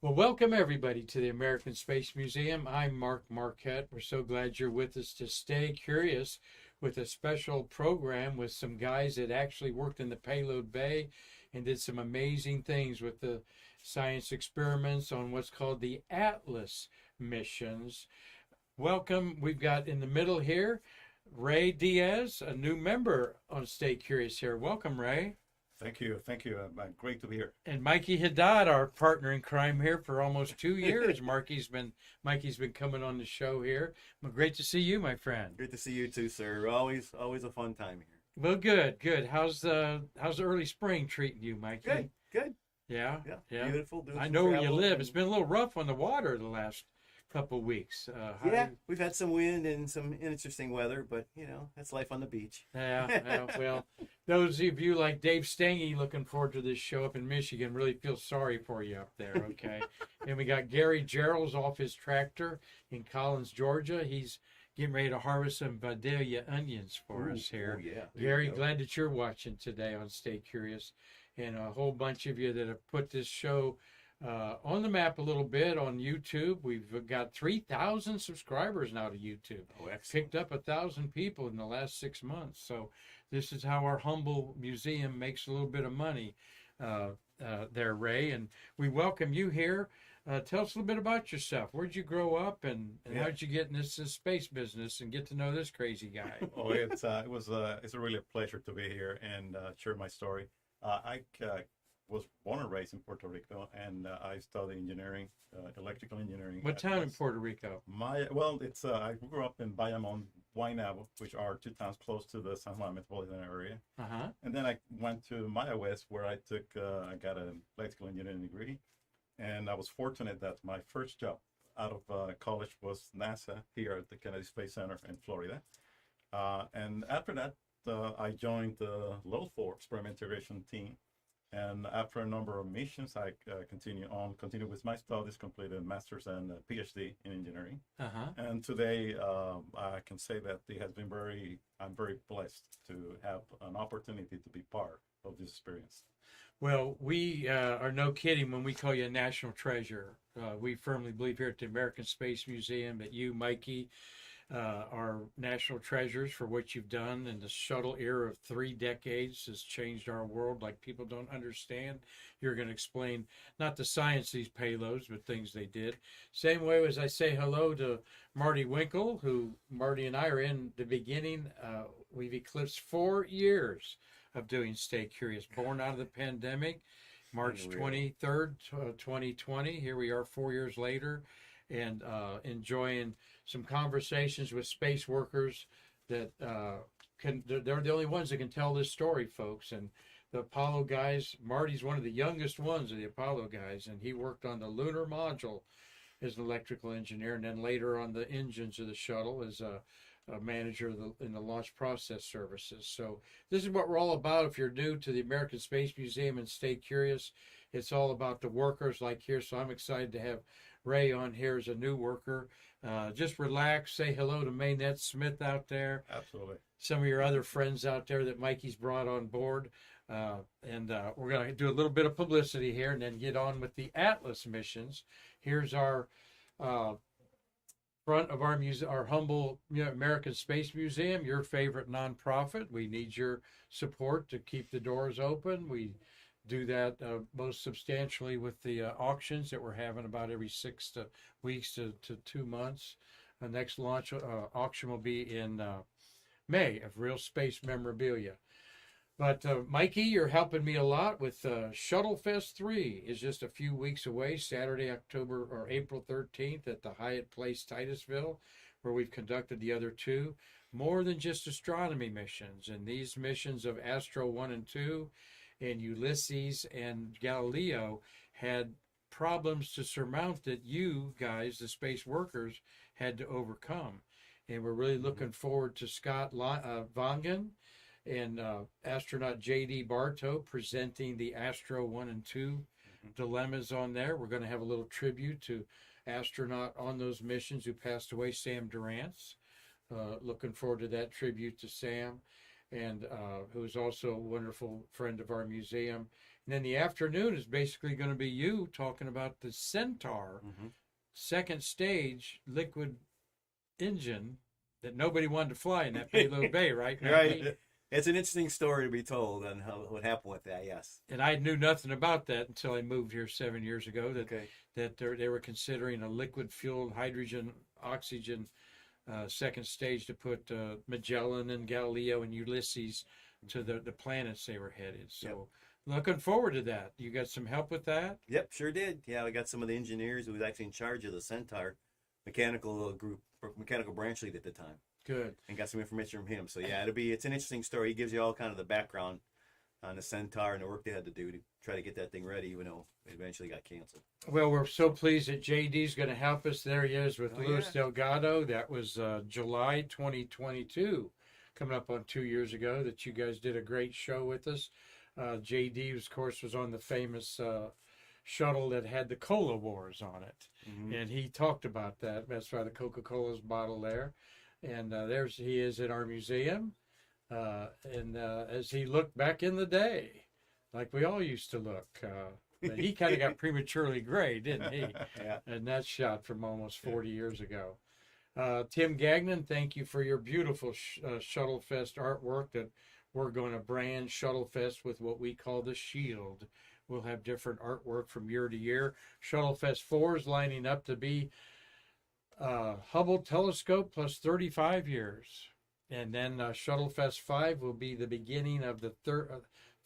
Well, welcome everybody to the American Space Museum. I'm Marquette. We're so glad you're with us to stay curious with a special program with some guys that actually worked in the payload bay and did some amazing things with the science experiments on what's called the ATLAS missions. Welcome. We've got in the middle here Rey Diaz, a new member on Stay Curious here. Welcome, Rey. Thank you. Thank you. Great to be here. And Mikey Haddad, our partner in crime here for almost 2 years. Mikey's been coming on the show here. Well, great to see you, my friend. Great to see you too, sir. Always a fun time here. Well, good. How's the early spring treating you, Mikey? Good. Yeah, Yeah, yeah. beautiful. Doing I some know where you travel live. and- It's been a little rough on the water the last couple of weeks. Yeah, we've had some wind and some interesting weather, but that's life on the beach. Yeah, well, those of you like Dave Stange looking forward to this show up in Michigan really feel sorry for you up there, okay? And we got Gary Gerald's off his tractor in Collins, Georgia. He's getting ready to harvest some Vidalia onions for us here. Oh, yeah. There Gary, you go. glad that you're watching today on Stay Curious. And a whole bunch of you that have put this show on the map a little bit on YouTube. We've got 3,000 subscribers now to YouTube. Oh, excellent. Picked up 1,000 people in the last 6 months. So this is how our humble museum makes a little bit of money there, Rey. And we welcome you here. Tell us a little bit about yourself. Where'd you grow up, and Yeah. how'd you get in this space business and get to know this crazy guy? Oh, it's it's a really a pleasure to be here and share my story. I was born and raised in Puerto Rico, and I studied engineering, electrical engineering. What at town in West- Puerto Rico? It's I grew up in Bayamon, Guaynabo, which are two towns close to the San Juan metropolitan area. Uh-huh. And then I went to Maya West, where I got an electrical engineering degree, and I was fortunate that my first job out of college was NASA here at the Kennedy Space Center in Florida. And after that, I joined the Level 4 experiment integration team. And after a number of missions, I continued with my studies, completed a master's and a PhD in engineering. Uh-huh. And today, I can say that I'm very blessed to have an opportunity to be part of this experience. Well, we are no kidding when we call you a national treasure. We firmly believe here at the American Space Museum that you, Mikey, are national treasures for what you've done. And the shuttle era of 3 decades has changed our world like people don't understand. You're going to explain not the science of these payloads, but things they did. Same way as I say hello to Marty Winkle, who Marty and I are in the beginning. We've eclipsed 4 years of doing Stay Curious, born out of the pandemic, March Unreal. 23rd, 2020. Here we are 4 years later, and enjoying some conversations with space workers that they're the only ones that can tell this story, folks. And the Apollo guys, Marty's one of the youngest ones of the Apollo guys, and he worked on the lunar module as an electrical engineer, and then later on the engines of the shuttle as a manager in the launch process services. So this is what we're all about. If you're new to the American Space Museum and Stay Curious, it's all about the workers like here. So I'm excited to have Rey on here as a new worker. Just relax, say hello to Maynette Smith out there, Absolutely. some of your other friends out there that Mikey's brought on board. And we're going to do a little bit of publicity here and then get on with the ATLAS missions. Here's our front of our humble American Space Museum, your favorite nonprofit. We need your support to keep the doors open. We do that most substantially with the auctions that we're having about every 6 weeks to 2 months. The next launch auction will be in May of real space memorabilia. But Mikey, you're helping me a lot with Shuttle Fest 3 is just a few weeks away, Saturday, April 13th at the Hyatt Place, Titusville, where we've conducted the other 2. More than just astronomy missions. And these missions of Astro 1 and 2 and Ulysses and Galileo had problems to surmount that you guys, the space workers, had to overcome. And we're really looking forward to Scott Vongen and astronaut J.D. Bartow presenting the Astro 1 and 2 dilemmas on there. We're going to have a little tribute to astronaut on those missions who passed away, Sam Durrance. Looking forward to that tribute to Sam, and who is also a wonderful friend of our museum. And then the afternoon is basically going to be you talking about the Centaur second stage liquid engine that nobody wanted to fly in that payload bay, right? Right. It's an interesting story to be told on what happened with that. Yes. And I knew nothing about that until I moved here 7 years ago. Okay. That they were considering a liquid fueled hydrogen oxygen second stage to put Magellan and Galileo and Ulysses to the planets they were headed. So looking forward to that. You got some help with that? Yep, sure did. Yeah, we got some of the engineers who was actually in charge of the Centaur mechanical group, mechanical branch lead at the time. Good. And got some information from him. So yeah, it's an interesting story. He gives you all kind of the background on the Centaur and the work they had to do to try to get that thing ready, even though it eventually got canceled. Well, we're so pleased that JD's going to help us. There he is with Luis yeah. Delgado. That was July 2022, coming up on 2 years ago, that you guys did a great show with us. JD, of course, was on the famous shuttle that had the Cola Wars on it. And he talked about that. That's why the Coca-Cola's bottle there. And he is at our museum. As he looked back in the day, like we all used to look, he kind of got prematurely gray, didn't he? Yeah. And that shot from almost 40 years ago. Tim Gagnon, thank you for your beautiful Shuttle Fest artwork that we're going to brand Shuttle Fest with what we call the Shield. We'll have different artwork from year to year. Shuttle Fest 4 is lining up to be Hubble telescope plus 35 years. And then Shuttle Fest 5 will be the beginning of the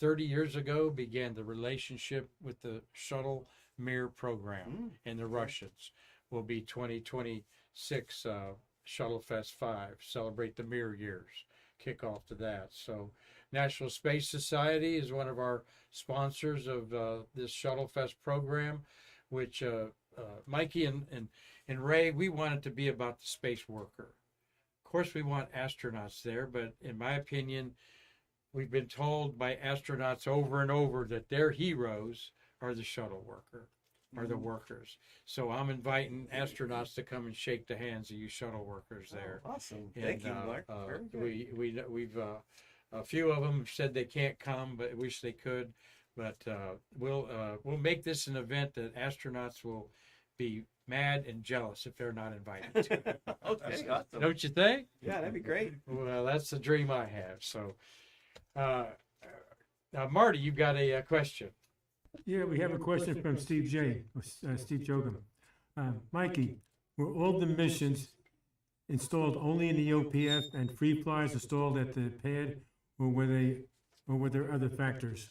30 years ago began the relationship with the Shuttle Mir program. And the Russians will be 2026 Shuttle Fest 5, celebrate the Mir years, kick off to that. So National Space Society is one of our sponsors of this Shuttle Fest program, which Mikey and Ray, we want it to be about the space worker. Of course, we want astronauts there, but in my opinion, we've been told by astronauts over and over that their heroes are the shuttle worker, are the workers. So I'm inviting astronauts to come and shake the hands of you shuttle workers there. Oh, awesome. And, Thank you, Mark. Very good. We've a few of them said they can't come, but wish they could. But we'll make this an event that astronauts will be mad and jealous if they're not invited to. Okay, awesome. Don't you think? Yeah, that'd be great. Well, that's the dream I have. So, Marty, you've got a question. Yeah, we have a question from Steve J. Steve Jogum. Mikey, were all the missions installed only in the OPF and free flyers installed at the pad, or were there other factors?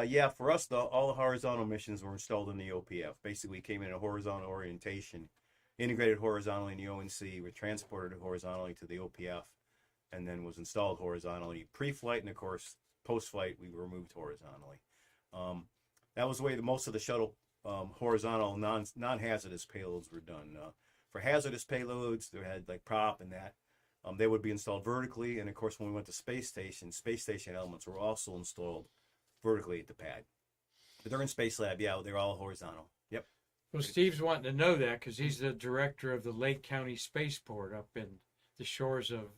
Yeah, for us, all the horizontal missions were installed in the OPF. Basically, we came in a horizontal orientation, integrated horizontally in the ONC, were transported horizontally to the OPF, and then was installed horizontally pre-flight, and of course, post-flight, we were moved horizontally. That was the way that most of the shuttle horizontal non-hazardous payloads were done. For hazardous payloads, they had like prop and that. They would be installed vertically, and of course, when we went to space station elements were also installed vertically at the pad. But they're in Space Lab, yeah, they're all horizontal. Yep. Well, Steve's wanting to know that because he's the director of the Lake County Spaceport up in the shores of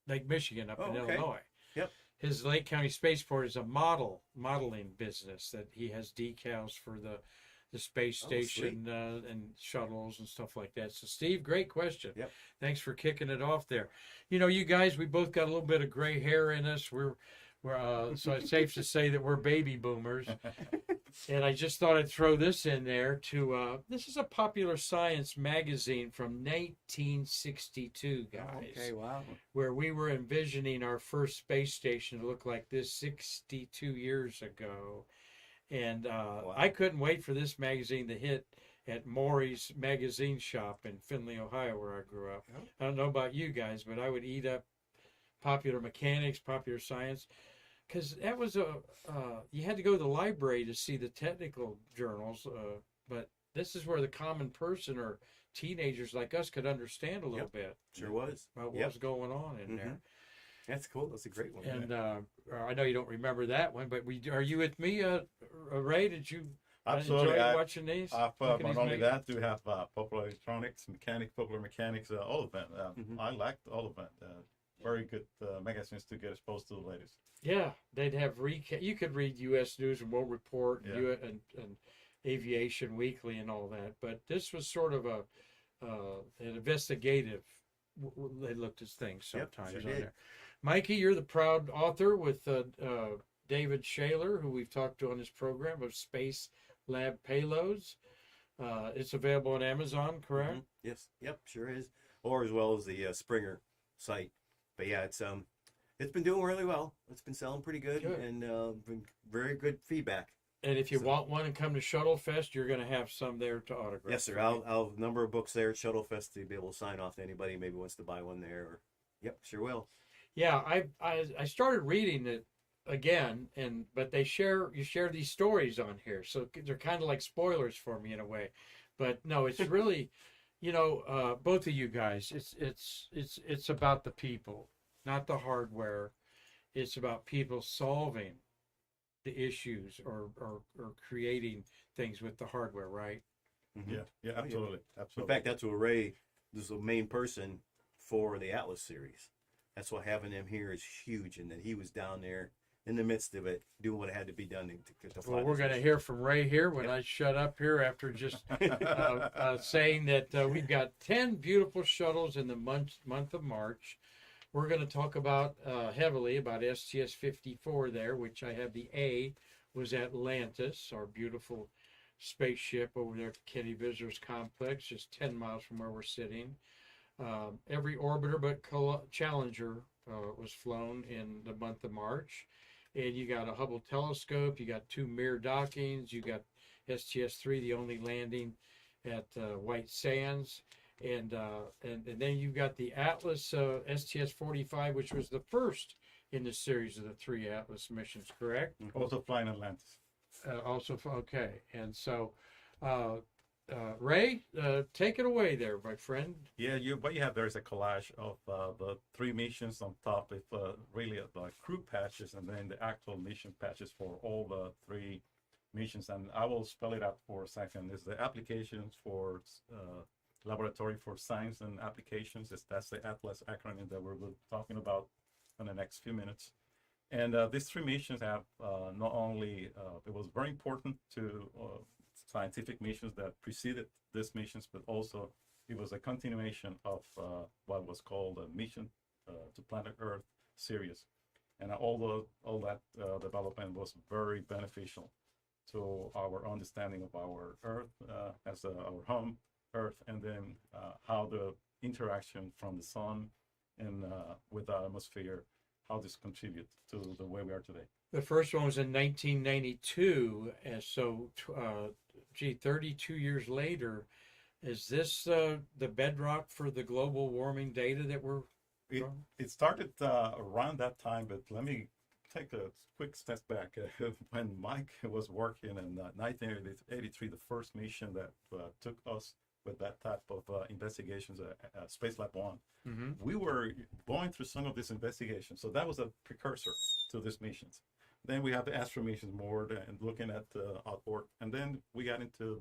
Lake Michigan up in Illinois. Yep. His Lake County Spaceport is a modeling business that he has decals for the space station and shuttles and stuff like that. So, Steve, great question. Yep. Thanks for kicking it off there. You know, you guys, we both got a little bit of gray hair in us. So it's safe to say that we're baby boomers. And I just thought I'd throw this in there to, this is a Popular Science magazine from 1962, guys. Okay, wow. Where we were envisioning our first space station to look like this 62 years ago. And I couldn't wait for this magazine to hit at Maury's magazine shop in Findlay, Ohio, where I grew up. Oh. I don't know about you guys, but I would eat up Popular Mechanics, Popular Science, because that was you had to go to the library to see the technical journals, but this is where the common person or teenagers like us could understand a little bit. Sure was. About what was going on in there. That's cool. That's a great one. And I know you don't remember that one, but are you with me, Ray? Did you Absolutely. enjoy watching these? Not only that, do have Popular Electronics, Popular Mechanics, all of them. I liked all of them. very good magazines to get exposed to the latest. Yeah, they'd have you could read U.S. News and World Report and, Yeah. and Aviation Weekly and all that, but this was sort of an investigative. They looked at things Yep, sometimes sure on did. there. Mikey, you're the proud author with David Shaler, who we've talked to on this program, of Space Lab Payloads. It's available on Amazon, correct? Mhm. Yes, yep, sure is. Or as well as the Springer site. But yeah, it's been doing really well. It's been selling pretty good, Good. and been very good feedback. And if you So- want one and come to Shuttle Fest, you're going to have some there to autograph. Yes, sir. right? I'll have a number of books there at Shuttle Fest to be able to sign off to anybody who maybe wants to buy one there. Or, yep, sure will. Yeah, I started reading it again, but you share these stories on here, so they're kind of like spoilers for me in a way. But no, it's really, both of you guys, it's about the people, not the hardware. It's about people solving the issues or creating things with the hardware, right? Mhm. Yeah, yeah, absolutely, In absolutely. fact, that's what Ray is the main person for the Atlas series. That's why having him here is huge, and that he was down there in the midst of it, doing what had to be done to fly Well, we're this going to mission. hear from Ray here when I shut up here after just saying that we've got 10 beautiful shuttles in the month of March. We're going to talk about heavily about STS-54 there, which I have the A was Atlantis, our beautiful spaceship over there at the Kennedy Visitors Complex, just 10 miles from where we're sitting. Every orbiter but Challenger was flown in the month of March. And you got a Hubble telescope, you got 2 Mir dockings, you got STS-3, the only landing at White Sands. And then you've got the Atlas STS-45, which was the first in the series of the 3 Atlas missions, correct? Also flying Atlantis. Okay. And so, Ray, take it away there, my friend. Yeah, what you have there is a collage of the 3 missions on top with really the crew patches and then the actual mission patches for all the 3 missions. And I will spell it out for a second. It's the applications for Laboratory for Science and Applications. That's the ATLAS acronym that we're talking about in the next few minutes. And these 3 missions have not only, it was very important to scientific missions that preceded these missions, but also it was a continuation of what was called a Mission to Planet Earth series. And all that development was very beneficial to our understanding of our Earth as our home Earth, and then how the interaction from the sun and with the atmosphere, how this contributes to the way we are today. The first one was in 1992, and so, 32 years later, is this the bedrock for the global warming data that we're? It started around that time, but let me take a quick step back. When Mike was working in 1983, the first mission that took us with that type of investigations, Space Lab 1, Mm-hmm. we were going through some of these investigations. So that was a precursor to these missions. Then we have the astro missions more and looking at outboard. And then we got into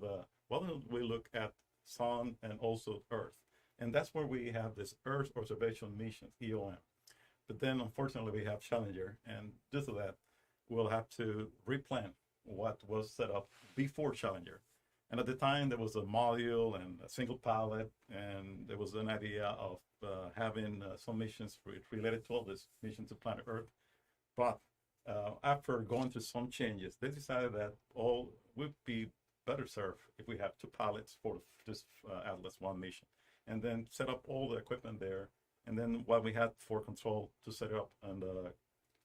we look at sun and also Earth. And that's where we have this Earth observation mission, EOM. But then unfortunately we have Challenger. And due to that, we'll have to replan what was set up before Challenger. And at the time, there was a module and a single pilot, and there was an idea of having some missions related to all this mission to planet Earth. But after going through some changes, they decided that all would be better served if we have 2 pilots for this Atlas 1 mission, and then set up all the equipment there, and then what we had for control to set up and the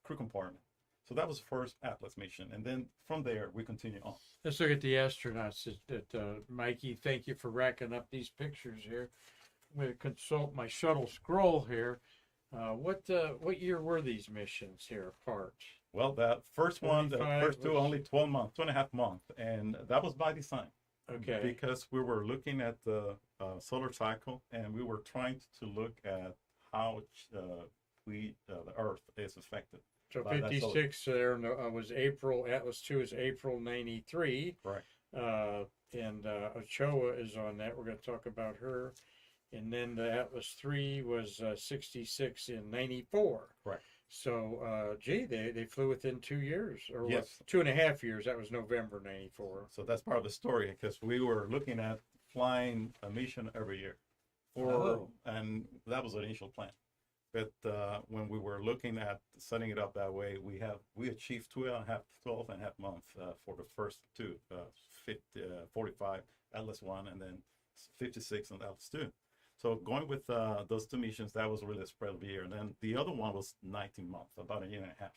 crew compartment. So that was the first Atlas mission, and then from there we continue on. Let's look at the astronauts. Mikey, thank you for racking up these pictures here. I'm going to consult my shuttle scroll here. What year were these missions here apart? Well, that first one, the 45 first 2 was- only 12 months, 2.5 months, and that was by design. Okay. Because we were looking at the solar cycle, and we were trying to look at how the Earth is affected. So by that 56 there was April. Atlas 2 is April 93. Correct. And Ochoa is on that. We're going to talk about her and then the Atlas III was 66 in 94. Correct. So, gee, they flew within 2 years, or Yes. what, 2.5 years. That was November 94. So that's part of the story because we were looking at flying a mission every year, Oh. and that was the initial plan. But when we were looking at setting it up that way, we achieved 12 and a half months for the first two, 45 Atlas 1 and then 56 on Atlas 2. So going with those two missions, that was really a spread of the year. And then the other one was 19 months, about a year and a half.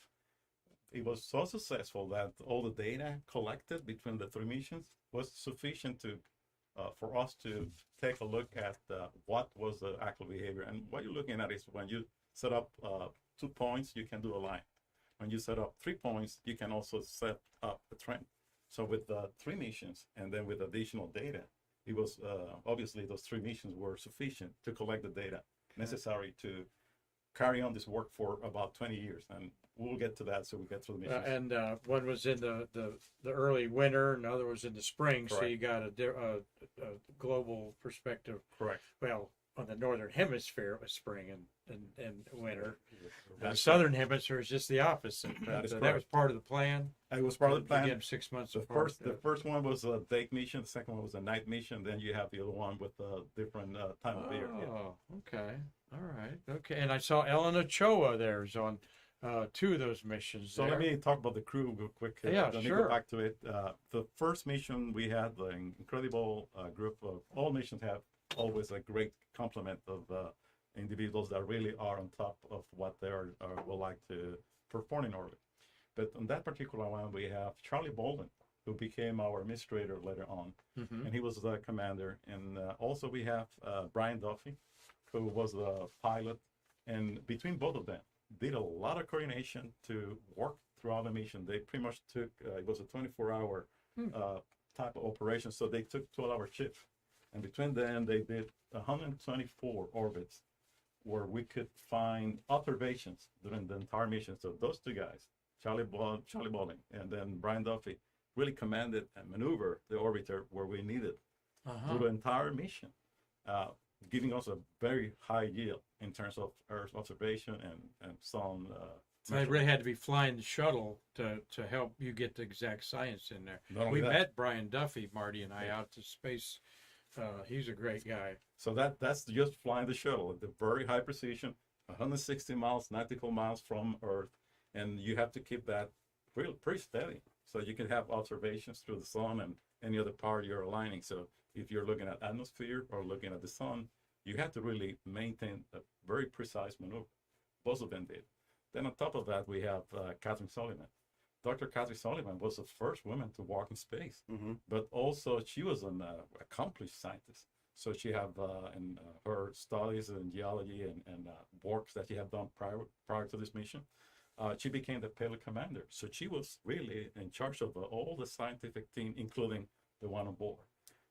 It was so successful that all the data collected between the three missions was sufficient to for us to take a look at what was the actual behavior. And what you're looking at is when you set up 2 points, you can do a line. When you set up 3 points, you can also set up a trend. So with the three missions and then with additional data, it was obviously those three missions were sufficient to collect the data necessary to carry on this work for about 20 years. And we'll get to that, so we get through the missions. And one was in the early winter, and the other was in the spring. So Correct. you got a global perspective. Correct. Well, on the northern hemisphere, it was spring and winter. The That's southern hemisphere is just the opposite. That is That was correct. part of the plan. It was part of the plan. Again, 6 months The apart. first one was a day mission. The second one was a night mission. Then you have the other one with a different time of year. Yeah. Oh, okay. All right. Okay. And I saw Ellen Ochoa there's on 2 of those missions. So let me talk about the crew real quick. Yeah, Let me sure. go back to it. The first mission we had the incredible group of all missions have always a great complement of individuals that really are on top of what they would like to perform in orbit. But on that particular one, we have Charlie Bolden, who became our administrator later on, Mhm. and he was the commander. And also we have Brian Duffy, who was the pilot, and between both of them, did a lot of coordination to work throughout the mission. They pretty much took it was a 24-hour type of operation, so they took 12-hour shift, and between them they did 124 orbits where we could find observations during the entire mission. So those two guys, Charlie Bolling and then Brian Duffy, really commanded and maneuvered the orbiter where we needed through the entire mission, giving us a very high yield in terms of Earth observation and sun. So they really had to be flying the shuttle to help you get the exact science in there. Not only We that. met Brian Duffy, Marty and I, out to space. He's a great guy. So that's just flying the shuttle at the very high precision, 160 miles, nautical miles from Earth, and you have to keep that pretty steady so you can have observations through the sun and any other part you're aligning. So if you're looking at atmosphere or looking at the sun, you have to really maintain a very precise maneuver. Both of them did. Then on top of that, we have Catherine Sullivan. Dr. Catherine Sullivan was the first woman to walk in space, but also she was an accomplished scientist. So she have in her studies in geology and works that she had done prior to this mission. She became the payload commander. So she was really in charge of all the scientific team, including the one on board.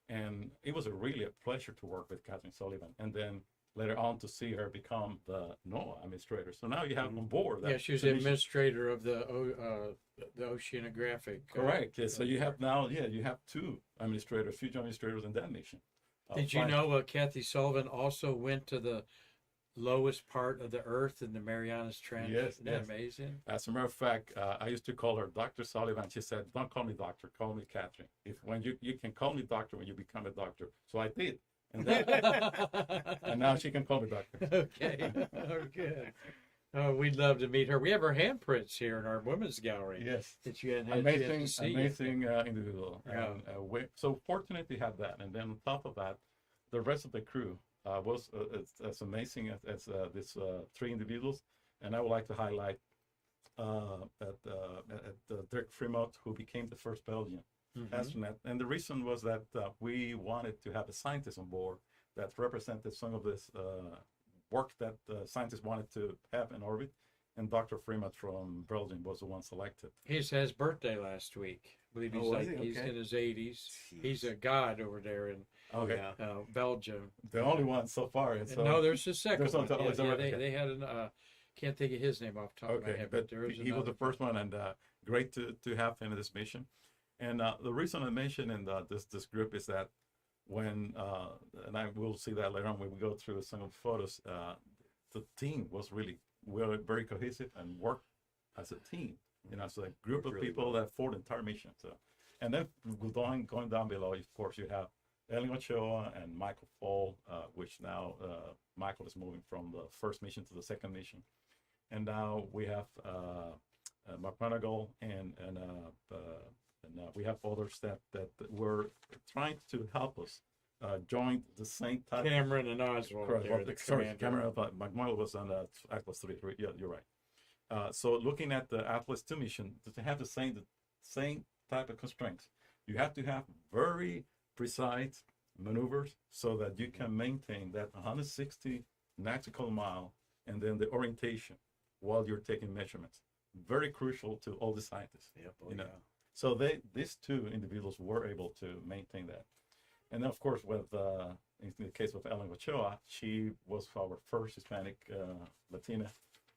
And it was really a pleasure to work with Catherine Sullivan. And then later on to see her become the NOAA administrator. So now you have on board that. Yeah, she was the administrator of the oceanographic. Correct. Yeah, so you have now, you have 2 administrators, future administrators in that mission. Did you know Kathy Sullivan also went to the lowest part of the Earth in the Marianas Trench? Yes, Isn't that yes. amazing? As a matter of fact, I used to call her Dr. Sullivan. She said, "Don't call me doctor, call me Catherine. When you can call me doctor when you become a doctor." So I did, and and now she can call me doctor. Okay. Oh, good. Oh, we'd love to meet her. We have her handprints here in our women's gallery. Yes, That you had a chance to see. amazing individual. Yeah. And, so fortunate to have that, and then on top of that, the rest of the crew was as amazing as these 3 individuals. And I would like to highlight Dirk Fremont, who became the first Belgian astronaut. And the reason was that we wanted to have a scientist on board that represented some of this work that scientists wanted to have in orbit. And Dr. Fremont from Belgium was the one selected. His birthday last week. I believe he's Oh, was he? he's Okay. in his 80s. Jeez. He's a god over there in Okay. Yeah. Belgium. The only one so far. And so, No, there's a second there's one. no- is that right? They Okay. had an can't think of his name off the top of my Okay, head, but there is he was another. the first one, and great to have him in this mission. And the reason I mentioned in this group is that when and I will see that later on when we go through some of the photos. The team was really very cohesive and worked as a team. You know, so a group of Really people that for the entire mission. So, and then going down below, of course, you have Ellen Ochoa and Michael Fall, which now Michael is moving from the first mission to the second mission, and now we have Mark Monagle and we have others that were trying to help us join the same type. Cameron and Oswald. Correct. There, the Sorry, commander. Cameron, but McMillan was on the Atlas 3. Yeah, you're right. So looking at the Atlas 2 mission, to have the same type of constraints, you have to have very precise maneuvers so that you can maintain that 160 nautical mile and then the orientation while you're taking measurements. Very crucial to all the scientists. Yep. You know. So these two individuals were able to maintain that. And then, of course, with in the case of Ellen Ochoa, she was our first Hispanic Latina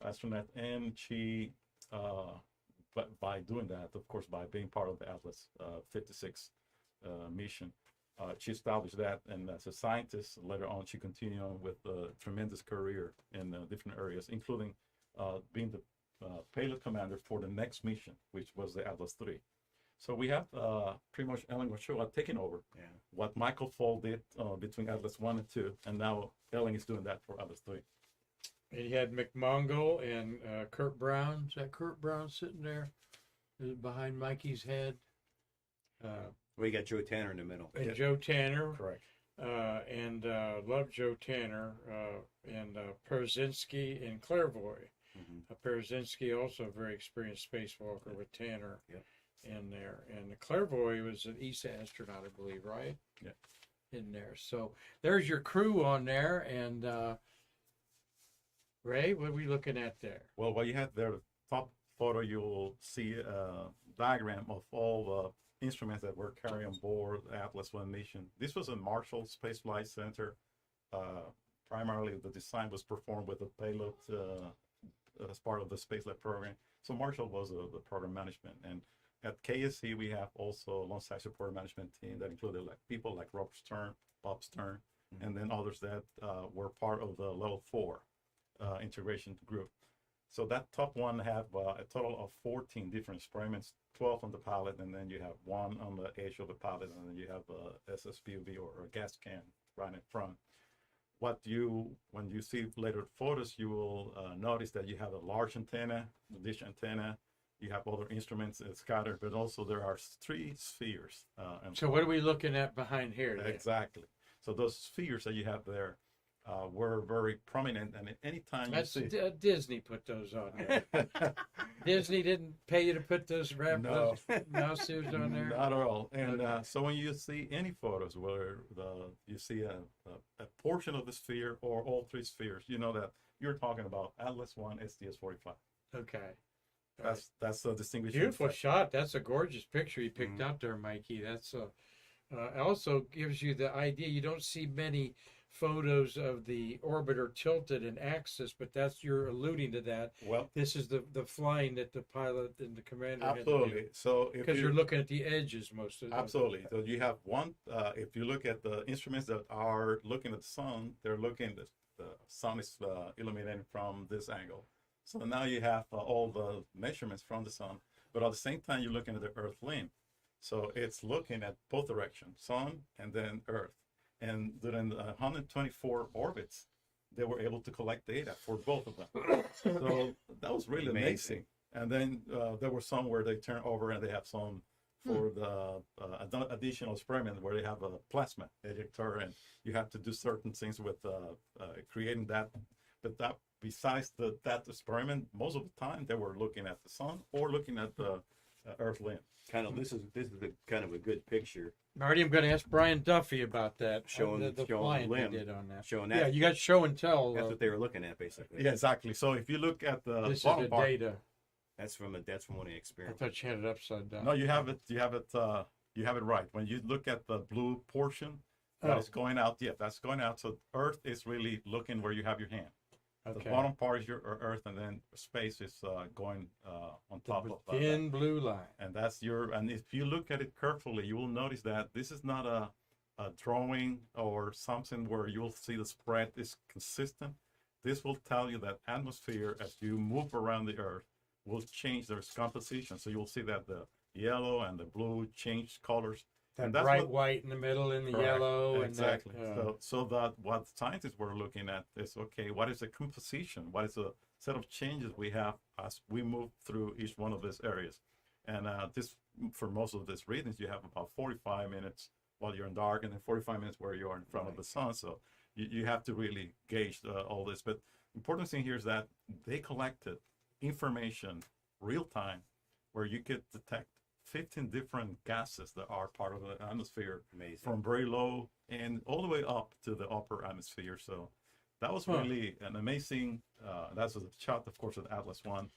astronaut, and she, but by doing that, of course, by being part of the Atlas 56 mission, she established that. And as a scientist, later on, she continued on with a tremendous career in different areas, including being the payload commander for the next mission, which was the Atlas 3. So we have pretty much Ellen Ochoa taking over what Michael Fall did between Atlas 1 and 2, and now Ellen is doing that for Atlas 3. And you had McMongle and Kurt Brown. Is that Kurt Brown sitting there behind Mikey's head? We got Joe Tanner in the middle. And Joe Tanner. Correct. And love Joe Tanner and Perzinski and Clairvoy. Perzinski, also a very experienced spacewalker with Tanner in there. And the Clairvoy was an ESA astronaut, I believe, right? Yeah. In there. So there's your crew on there. And Ray, what are we looking at there? Well, what you have there, the top photo, you will see a diagram of all the instruments that were carried on board the Atlas 1 mission. This was a Marshall Space Flight Center. Primarily, the design was performed with the payload as part of the Space Lab program. So Marshall was the program management. And at KSC, we have also a alongside support management team that included people like Bob Stern, and then others that were part of the level 4 integration group. So that top one have a total of 14 different experiments, 12 on the pallet, and then you have one on the edge of the pallet, and then you have a SSPUV or a gas can right in front. When you see later photos, you will notice that you have a large antenna, a dish antenna. You have other instruments scattered, but also there are 3 spheres. So what are we looking at behind here? Then? Exactly. So those spheres that you have there were very prominent, and at any time you see... Disney put those on there. Disney didn't pay you to put those mouse suits on there? Not at all. And so when you see any photos where you see a portion of the sphere or all 3 spheres, you know that you're talking about Atlas 1 STS-45. Okay. That's a distinguishing Beautiful fact. shot. That's a gorgeous picture you picked out there, Mikey. That's also gives you the idea. You don't see many photos of the orbiter tilted in axis, but you're alluding to that. Well, this is the flying that the pilot and the commander absolutely. had to do. So because you're looking at the edges most of the time. Absolutely. So you have one. If you look at the instruments that are looking at the sun, they're looking. The sun is illuminating from this angle. So now you have all the measurements from the sun, but at the same time you're looking at the Earth limb. So it's looking at both directions, sun and then Earth. And during the 124 orbits, they were able to collect data for both of them. So that was really amazing. And then there were some where they turn over and they have some for the additional experiment where they have a plasma ejector, and you have to do certain things with creating that. But that besides that experiment, most of the time they were looking at the sun or looking at the Earth limb. This is kind of a good picture. Marty, I'm going to ask Brian Duffy about that. Showing the showing flying limb, they did on that. Showing that. Yeah, you got show and tell. That's what they were looking at, basically. Yeah, exactly. So if you look at the this is bottom the part, data. That's from one of the I experiments. thought you had it upside down. no, you have it right. When you look at the blue portion that is going out, that's going out. So Earth is really looking where you have your hand. Okay. The bottom part is your Earth, and then space is going on top of that. Thin blue line. And that's and if you look at it carefully, you will notice that this is not a a drawing or something where you'll see the spread is consistent, this will tell you that atmosphere, as you move around the Earth, will change their composition. So you'll see that the yellow and the blue change colors. That And that's bright what- white in the middle and the Correct. yellow. Exactly. And that, So that what scientists were looking at is, okay, what is the composition? What is the set of changes we have as we move through each one of these areas? And this, for most of these readings, you have about 45 minutes while you're in dark, and then 45 minutes where you are in front of the sun. So you have to really gauge all this. But important thing here is that they collected information real time, where you could detect 15 different gases that are part of the atmosphere, Amazing. from very low and all the way up to the upper atmosphere. So that was really an amazing. That was a shot, of course, of ATLAS 1.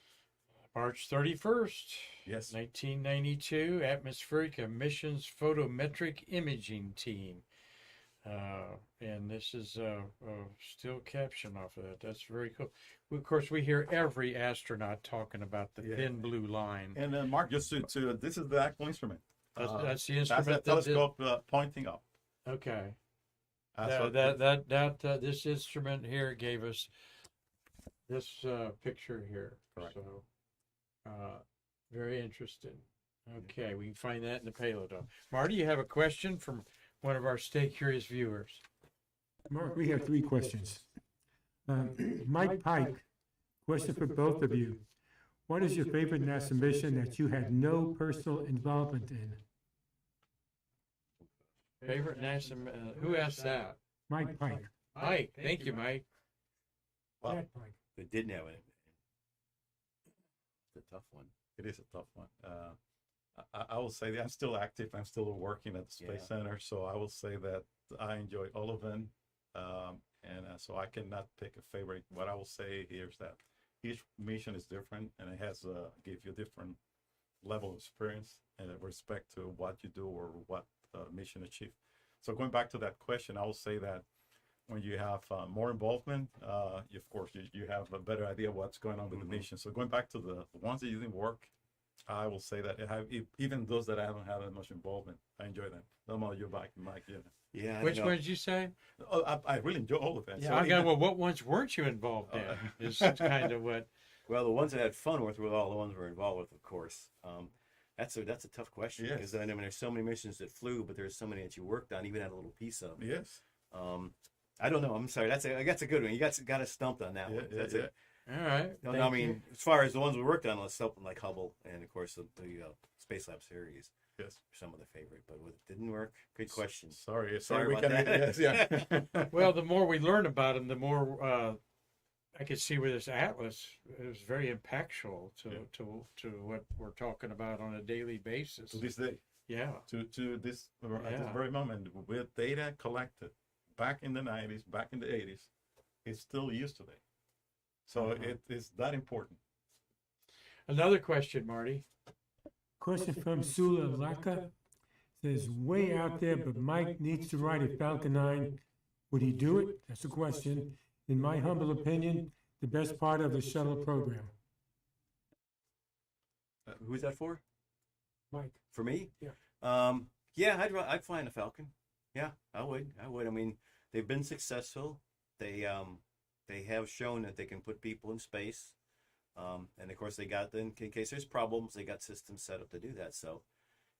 March 31st, Yes. 1992, Atmospheric Emissions Photometric Imaging Team. And this is a still caption off of that. That's very cool. Of course, we hear every astronaut talking about the Yeah. thin blue line. And then Mark, just to this is the actual instrument. That's the That's instrument. that telescope pointing up. Okay. So This instrument here gave us this picture here. Correct. So, very interesting. Okay, we can find that in the payload. Marty, you have a question from one of our Stay Curious viewers. Mark, we have 3 questions. Mike Pike, question for both of you. What is your favorite NASA mission that you had no personal involvement in? Favorite NASA? Who asked that? Mike Pike. Mike. Thank you, Mike. Well, Jack Pike. They didn't have it. It's a tough one. it is a tough one. I will say that I'm still active. I'm still working at the Space Center, so I will say that I enjoy all of them, so I cannot pick a favorite. What I will say here is that each mission is different, and it has give you a different level of experience and respect to what you do or what mission achieve. So going back to that question, I will say that when you have more involvement, of course, you have a better idea of what's going on with the mission. So going back to the ones that you didn't work, I will say that even those that I haven't had that much involvement, I enjoy them. I'm all you back, Mike. Yeah. Yeah. I Which don't know. ones did you say? Oh, I really enjoy all of them. Yeah, So I got. Well, what ones weren't you involved in? Is kind of what. Well, the ones that I had fun with were all the ones we're involved with, of course. That's a tough question Yes. because I mean, there's so many missions that flew, but there's so many that you worked on, even had a little piece of. Yes. I don't know. I'm sorry. That's a good one. You got us stumped on that one. That's it. All right. No, thank I you. mean, as far as the ones we worked on, let's something like Hubble and of course the Space Lab series. Yes. Some of the favorite, but it didn't work. Good question. Sorry Sorry we about can. that. Yes, yeah. Well, the more we learn about them, the more I could see with this atlas is very impactful to what we're talking about on a daily basis. To this day, Yeah. to this at this Yeah. very moment, with data collected back in the 90s, back in the 80s, it's still used today. So it is that important. Another question, Marty. Question from Sula Laka. Says, way out there, but Mike needs to ride a Falcon 9. Would he do it? That's the question. In my humble opinion, the best part of the shuttle program. Who's that for? Mike. For me? Yeah. Yeah, I'd fly in a Falcon. Yeah, I would. I mean, they've been successful. They have shown that they can put people in space. And of course, they got in case there's problems, they got systems set up to do that. So,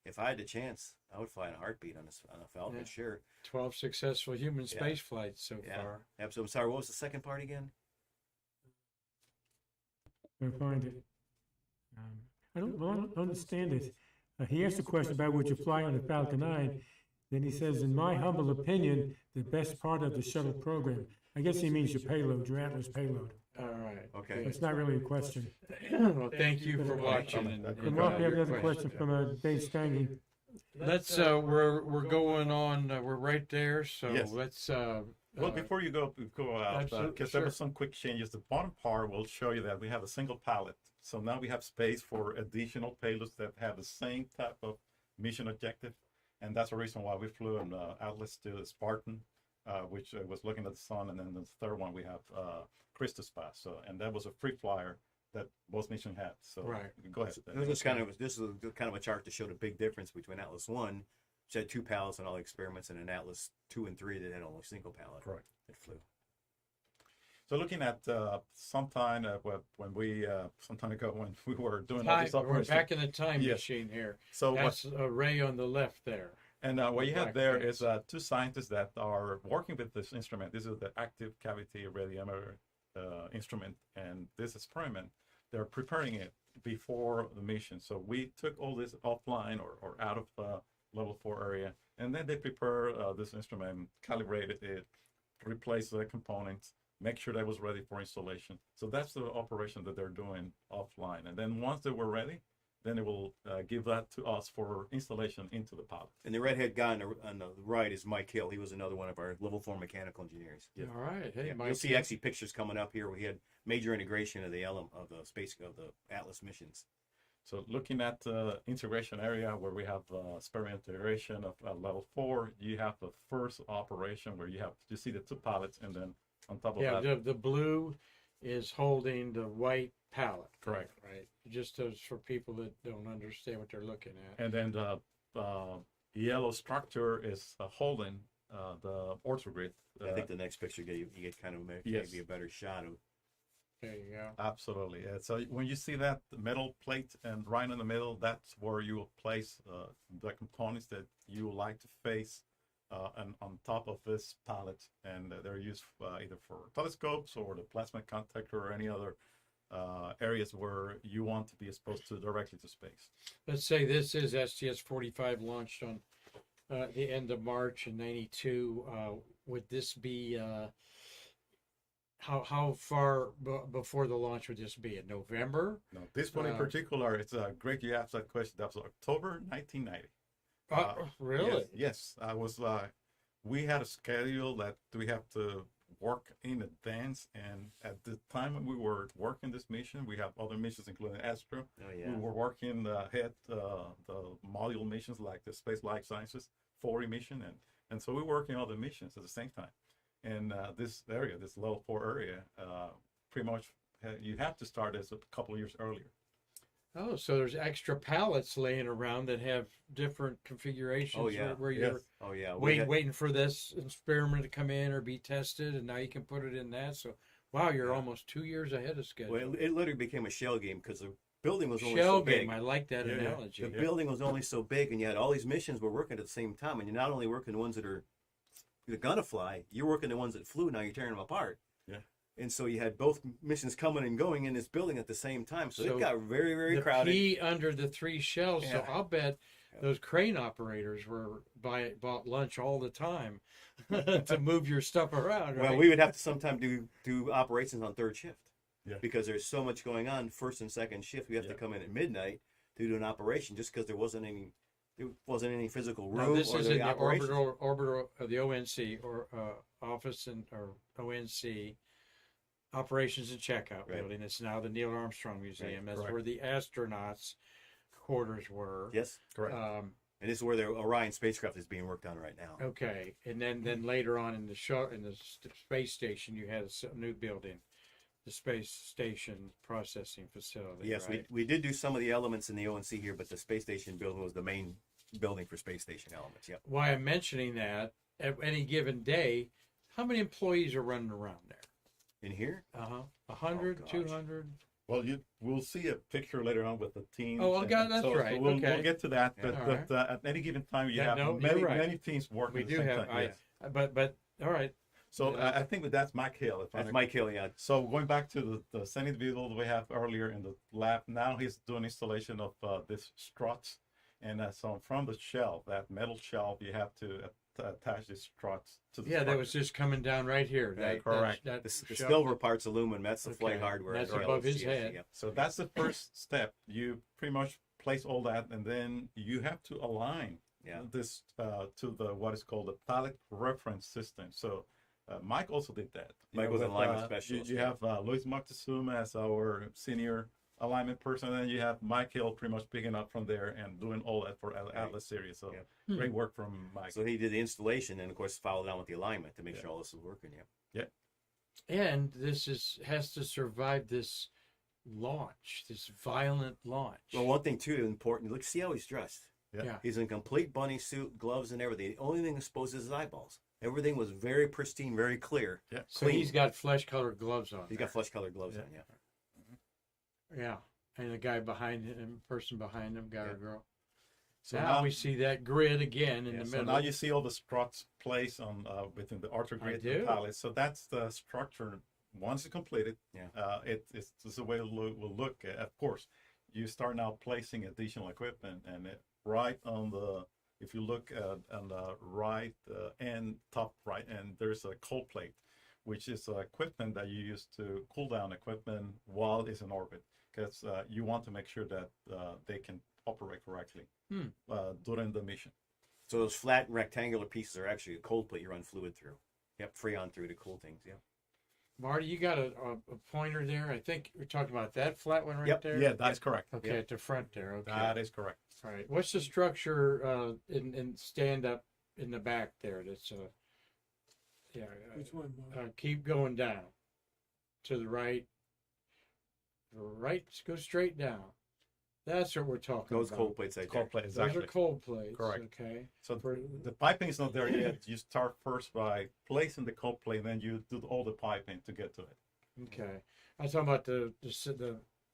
if I had the chance, I would fly in a heartbeat on a Falcon. Yeah. Sure. 12 successful human Yeah. space flights so Yeah. far. Absolutely. I'm sorry. What was the second part again? I'll find it. I don't understand it. He asked a question about would you fly on the Falcon 9. Then he says, in my humble opinion, the best part of the shuttle program. I guess he means your payload, your Atlas payload. All right. Okay. It's not really a question. Well, thank you for watching. And Mark, we have your another question from Dave Stange. Let's we're going on. We're right there. So Yes. let's. Well, before you go out, absolutely, because sure. there were some quick changes. The bottom part will show you that we have a single pallet. So now we have space for additional payloads that have the same type of mission objective. And that's the reason why we flew an Atlas to the Spartan, which was looking at the sun. And then the third one, we have Christus Pass. So, and that was a free flyer that both missions had. So Right. go ahead. This is kind of a chart to show the big difference between Atlas 1, had 2 pallets on all the experiments, and an Atlas 2 and 3 that had only single pallet. Correct. That flew. So looking at sometime when we some time ago when we were doing all these We're operations. back in the time Yes. machine here. So what, That's Ray on the left there. and what you have black there things. is 2 scientists that are working with this instrument. This is the active cavity radiometer instrument, and this experiment, they're preparing it before the mission. So we took all this offline or out of level 4 area, and then they prepare this instrument, calibrated it, replace the components, make sure that was ready for installation. So that's the operation that they're doing offline. And then once they were ready, then they will give that to us for installation into the pod. And the redhead guy on the right is Mike Hill. He was another one of our level 4 mechanical engineers. Yeah. All right. Hey, Yeah, Mike. you'll see actually pictures coming up here. We had major integration of the Atlas missions. So looking at the integration area where we have experiment integration of level 4, you have the first operation where you see the 2 pallets, and then on top of Yeah, that, the blue is holding the white pallet. correct. Right. Just as for people that don't understand what they're looking at. And then the yellow structure is holding the orthogrid. I think the next picture you get kind of Yes. maybe a better shot of. There you go. Absolutely. So when you see that metal plate and right in the middle, that's where you will place the components that you would like to face and on top of this pallet. And they're used either for telescopes or the plasma contactor or any other areas where you want to be exposed to directly to space. Let's say this is STS-45 launched on the end of March in '92. Would this be how far before the launch would this be? In November? No, this one in particular, it's great you asked that question. That was October 1990. Really? Yes. I was. We had a schedule that we have to work in advance, and at the time when we were working this mission, we have other missions, including Astro. Oh yeah. We were working ahead the module missions like the Space Life Sciences 40 mission, and so we were working other missions at the same time. And this area, this level 4 area, pretty much you have to start as a couple of years earlier. Oh, so there's extra pallets laying around that have different configurations. Oh, yeah. Where you're Yes. Oh yeah. waiting for this experiment to come in or be tested, and now you can put it in that. So, wow, you're Yeah. almost 2 years ahead of schedule. Well, it literally became a shell game because the building was only Shell so big. game. I like that Yeah, yeah. analogy. The building was only so big, and you had all these missions were working at the same time. And you're not only working the ones that are gonna fly, you're working the ones that flew. Now you're tearing them apart. Yeah. And so you had both missions coming and going in this building at the same time. So, So it got very, very the crowded. key under the 3 shells. So Yeah. I'll bet Yeah. those crane operators bought lunch all the time to move your stuff around. Right? Well, we would have to sometime do operations on 3rd shift. Yeah. Because there's so much going on, 1st and 2nd shift. We have to Yeah. come in at midnight to do an operation just because there wasn't any physical Now, room this or is the in the operations. orbital of the ONC or office or ONC operations and checkout Right. building. It's now the Neil Armstrong Museum. That's correct. where the astronauts' quarters were. Yes. Correct. And this is where the Orion spacecraft is being worked on right now. Okay, and then later on in the space station, you had a new building, the space station processing facility. Yes, right? we did do some of the elements in the ONC here, but the space station building was the main building for space station elements. Yep. Why I'm mentioning that, at any given day, how many employees are running around there? In here? 100, gosh. 200? Well, we'll see a picture later on with the teams. Oh, and that's so right. we'll Okay. get to that. Yeah. But at any given time, you Yeah, have no, you're many right. many teams working. We at the do same have, time. Yes. but all right. So Yeah. I think that's Mike Hill. If That's I Mike Hill, yeah. So going back to the same individual that we have earlier in the lab, now he's doing installation of this struts, and so from the shelf, that metal shelf, you have to attach the struts to the. Yeah, that structure. was just coming down right here. Yeah, correct. That The shelf. silver part's aluminum. That's the flight Okay. hardware. That's Right. above his Yes, head. yep. So that's the first step. You pretty much place all that, and then you have to align Yeah. this to the what is called the pallet reference system. So Mike also did that. Mike was an alignment specialist, You yeah. have Luis Moctezuma as our senior alignment person, and then you have Mike Hill pretty much picking up from there and doing all that for Atlas series. So Yeah. great work from Mike. So he did the installation and, of course, followed on with the alignment to make Yeah. sure all this was working. Yeah. And this has to survive this launch, this violent launch. Well, one thing, too, important. Look, see how he's dressed. Yeah. Yeah. He's in complete bunny suit, gloves, and everything. The only thing exposed is his eyeballs. Everything was very pristine, very clear. Yeah. So clean. he's got flesh-colored gloves on. He's got flesh-colored gloves on. Yeah. Yeah. And the guy behind him, person behind him, guy or girl. So now we see that grid again in yeah, the so middle. now you see all the struts placed on within the archer I grid do. and pallet. So that's the structure. Once it's completed, Yeah. it's the way it will look. Of course, you start now placing additional equipment, and right on the, if you look on the right end, top right end, there's a cold plate, which is equipment that you use to cool down equipment while it's in orbit, because you want to make sure that they can operate correctly during the mission. So those flat rectangular pieces are actually a cold plate you run fluid through. Yep, Freon through to cool things. Yeah. Marty, you got a pointer there. I think we're talking about that flat one right Yep. there. Yeah, that's correct. Okay, Yep. at the front there. Okay. That is correct. All right. What's the structure in stand up in the back there? That's yeah. Which one, Mark? Keep going down to the right. Right. Go straight down. That's what we're talking Those about. cold plates right there. Cold plate, Those exactly. are cold plates. Correct. Okay. So For- the piping is not there yet. You start first by placing the cold plate, then you do all the piping to get to it. Okay. I was talking about the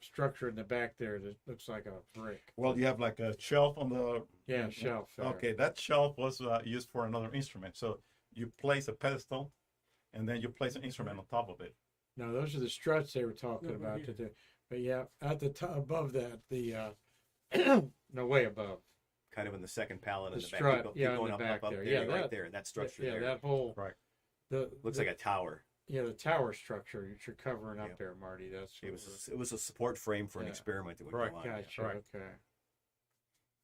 structure in the back there that looks like a brick. Well, you have like a shelf on the. Yeah, shelf. there. Okay, that shelf was used for another instrument. So you place a pedestal, and then you place an instrument on top of it. No, those are the struts they were talking No, right about here. today. But yeah, at the top above that, the no, way above. Kind of in the second pallet in The the back. strut, Keep yeah, in going the up, back up, there. there. Yeah, You're right that- there. That structure Yeah, there. that whole Right. Looks like a tower. the tower structure that you're covering up Yeah. there, Marty. That's It what was a support frame for an Yeah. experiment that would Correct. go on. we're- Yeah. Gotcha. Right. Okay.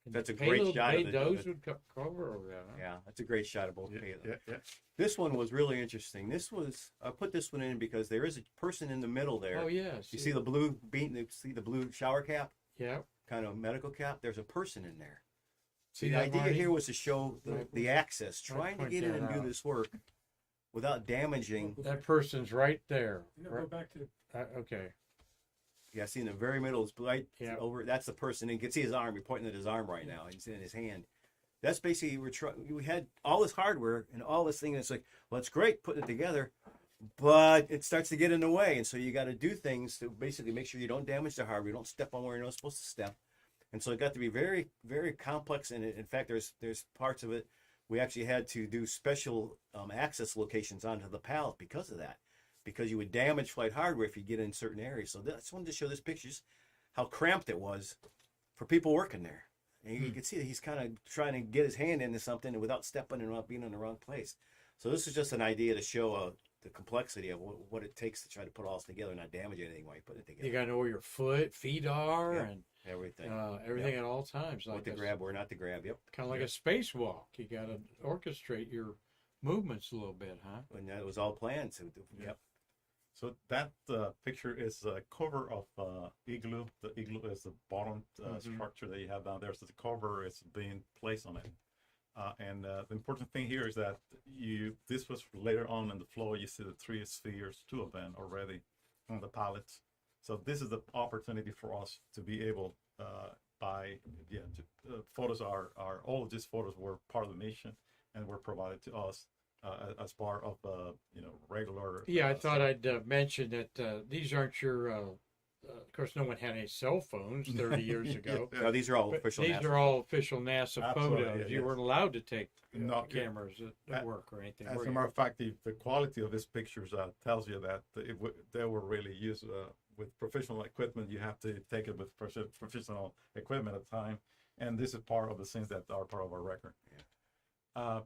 And That's the a great payload shot of bay the- those would cover over that. Huh? Yeah, that's a great shot of both Yeah, payloads. yeah. This one was really interesting. I put this one in because there is a person in the middle there. Oh yes. You see the blue bean? You see the blue shower cap, Yeah. kind of medical cap? There's a person in there. See The that, idea Marty? here was to show Right. the access, trying to point get in that and do out. this work without damaging. That person's right there. No, Right- go back to, okay. Yeah, see in the very middle, it's right Yeah. over. That's the person. And you can see his arm. You're pointing at his arm right now. He's in his hand. That's basically we had all this hardware and all this thing. And it's like, well, it's great putting it together, but it starts to get in the way. And so you got to do things to basically make sure you don't damage the hardware. You don't step on where you're not supposed to step. And so it got to be very, very complex. And in fact, there's parts of it we actually had to do special access locations onto the pallet because of that, because you would damage flight hardware if you get in certain areas. So I just wanted to show this pictures how cramped it was for people working there. And you can see that he's kind of trying to get his hand into something without stepping and not being in the wrong place. So this is just an idea to show the complexity of what it takes to try to put all this together and not damage anything while you put it together. You got to know where your feet are, Yeah. and Everything. everything at all times. What to grab, where not to grab. Yep. Kind of like a spacewalk. You got to orchestrate your movements a little bit, huh? And that was all planned. So, yep. So that picture is a cover of igloo. The igloo is the bottom structure that you have down there. So the cover is being placed on it. And the important thing here is that this was later on in the flow. You see the 3 spheres, 2 of them already on the pallets. So this is the opportunity for us to be able, photos are all of these photos were part of the mission and were provided to us as part of regular. Yeah, I thought I'd mention that these aren't your. Of course, no one had any cell phones 30 years ago. No, these are all But official. these NASA. are all official NASA Absolutely, photos. yeah, You yes. weren't allowed to take No, cameras at work or anything. As were a you? matter of fact, the quality of these pictures tells you that they were really used with professional equipment. You have to take it with professional equipment at the time, and this is part of the things that are part of our record. Yeah.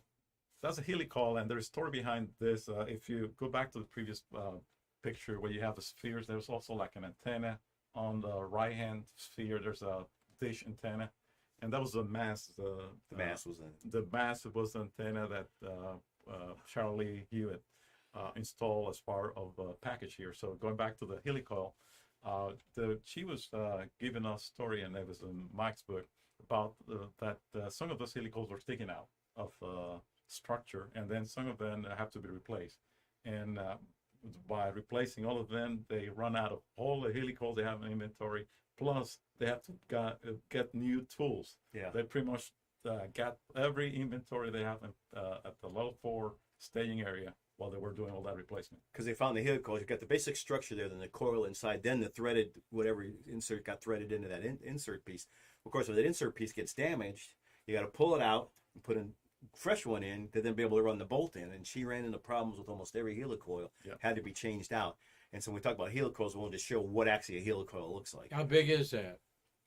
That's a helical, and there's a story behind this. If you go back to the previous picture where you have the spheres, there's also like an antenna on the right-hand sphere. There's a dish antenna, and that was the mast. The mass was in. The mast was the antenna that Charlie Hewitt installed as part of the package here. So going back to the helical, she was giving us a story, and it was in Mike's book, about that some of those helicals were sticking out of structure, and then some of them have to be replaced. And by replacing all of them, they run out of all the helicoils they have in inventory. Plus, they have to get new tools. Yeah. They pretty much got every inventory they have at the level 4 staging area while they were doing all that replacement. Because they found the helicoils. You've got the basic structure there, then the coil inside, then the threaded, whatever insert got threaded into that insert piece. Of course, if that insert piece gets damaged, you got to pull it out and put a fresh one in to then be able to run the bolt in. And she ran into problems with almost every helicoil. Yep. Had to be changed out. And so when we talk about helicoils, we wanted to show what actually a helicoil looks like. How big is that?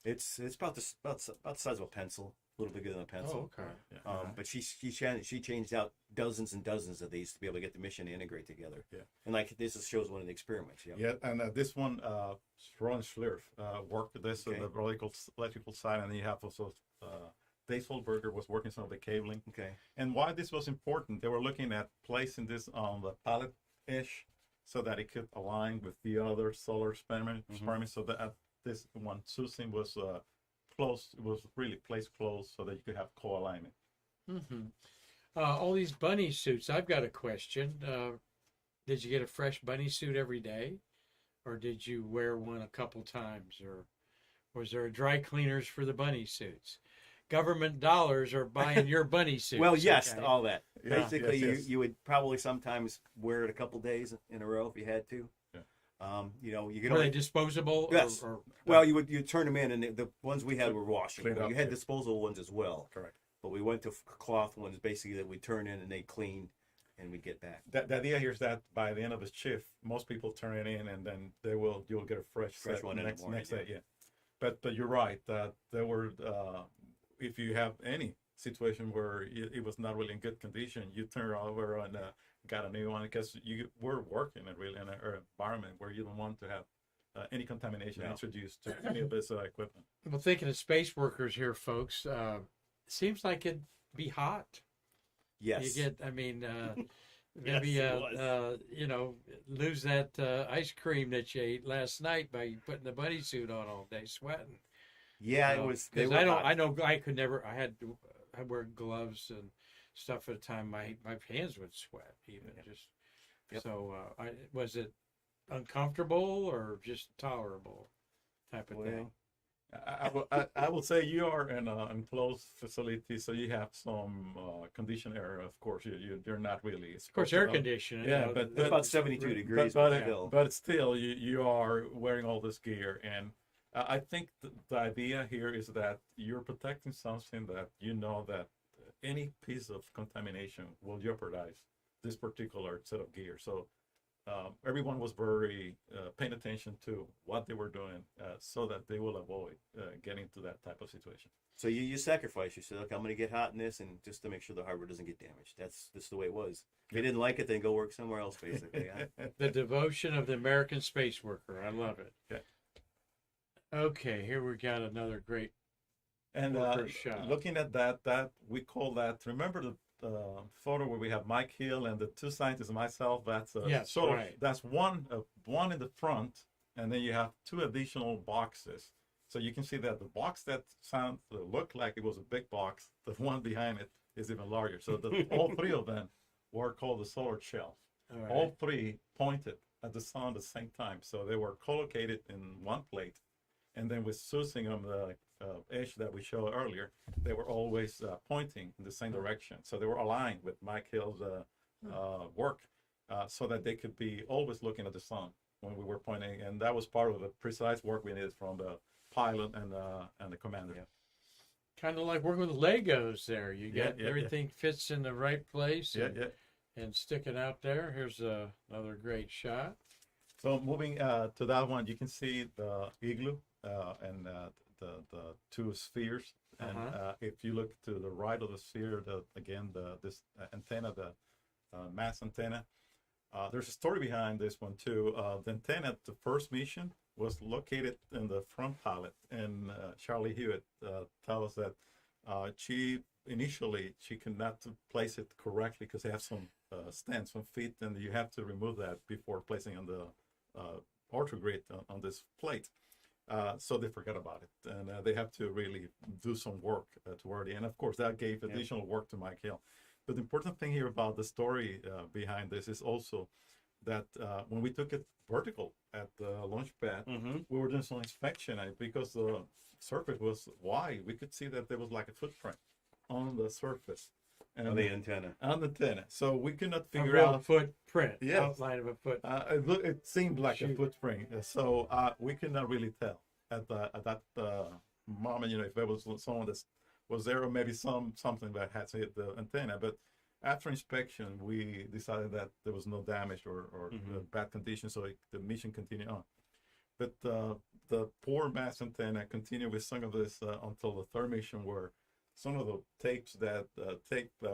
It's about the size of a pencil, a little bigger than a pencil. Oh, okay. Yeah. But she changed out dozens and dozens of these to be able to get the mission to integrate together. Yeah. And like this just shows one of the experiments. Yeah. Yeah, and this one, Ron Schlierf worked with this Okay. on the electrical side, and you have also Dave Solberger was working some of the cabling. Okay. And why this was important, they were looking at placing this on the pallet edge so that it could align with the other solar experiment, so that this one Susan was close, it was really placed close so that you could have co-alignment. Mm-hmm. All these bunny suits. I've got a question. Did you get a fresh bunny suit every day, or did you wear one a couple times, or was there a dry cleaners for the bunny suits? Government dollars are buying your bunny suits. Well, yes, okay? all that. Yeah. Basically, Yes. you would probably sometimes wear it a couple days in a row if you had to. Yeah. You could Were they only, disposable? Yes. Or well, you turn them in, and the ones we had were washing. Cleaned up, You had yeah. disposable ones as well, Correct. but we went to cloth ones basically that we turn in and they clean, and we'd get back. The idea here is that by the end of the shift, most people turn it in, and then you'll get a fresh set one in the next morning, day. Yeah. But you're right that there were if you have any situation where it was not really in good condition, you turn it over and got a new one, because you were working in an environment where you don't want to have any contamination introduced to any of this equipment. well, thinking of space workers here, folks. Seems like it'd be hot. Yes. You get, I mean, maybe Yes, it lose that ice cream that you ate last night by putting the bunny suit on all day, sweating. Yeah, it was. They Because were I hot. know I could never. I wear gloves and stuff at the time. My hands would sweat even just. Yep. So was it uncomfortable or just tolerable type of thing? I will say you are in an enclosed facility, so you have some condition error. Of course, you're not really. Of course, air conditioning. Yeah, you know, but It's about 72 degrees. but still, you are wearing all this gear, and I think the idea here is that you're protecting something that you know that any piece of contamination will jeopardize this particular set of gear. So everyone was very paying attention to what they were doing so that they will avoid getting to that type of situation. So you sacrifice. You said, "Look, I'm going to get hot in this, and just to make sure the hardware doesn't get damaged." That's the way it was. If you didn't like it, then go work somewhere else, basically. Huh? the devotion of the American space worker. I love it. Yeah. Okay, here we got another great. And Worker shot. looking at that we call that. Remember the photo where we have Mike Hill and the two scientists and myself? That's Yes, so right. that's one in the front, and then you have two additional boxes. So you can see that the box that looked like it was a big box, the one behind it is even larger. So all three of them were called the solar shells. All right. All three pointed at the sun at the same time, so they were collocated in one plate. And then with Susan on the edge that we showed earlier, they were always pointing in the same direction. So they were aligned with Mike Hill's work, so that they could be always looking at the sun when we were pointing. And that was part of the precise work we needed from the pilot and the commander. Yeah. Kind of like working with Legos there. You Yeah, get everything fits in the right place Yeah, and, yeah. and sticking out there. Here's another great shot. So moving to that one, you can see the igloo and the two spheres. And if you look to the right of the sphere, this antenna, the mass antenna, there's a story behind this one too. The antenna, the first mission, was located in the front pallet, and Charlie Hewitt tells us that she could not place it correctly because they have some stands, some feet, and you have to remove that before placing on the orthogrid on this plate. So they forgot about it, and they have to really do some work toward the end. Of course, that gave additional work to Mike Hill. But the important thing here about the story behind this is also that when we took it vertical at the launch pad, we were doing some inspection, and because the surface was wide, we could see that there was like a footprint on the surface. And On the antenna. On the antenna. So we could not A figure real out. footprint, Yes. outline of a foot. It seemed like a Shoot. footprint. So we could not really tell at that moment, if there was someone that was there, or maybe something that had hit the antenna. But after inspection, we decided that there was no damage or bad condition, so the mission continued on. But the poor mass antenna continued with some of this until the third mission, where some of the tape that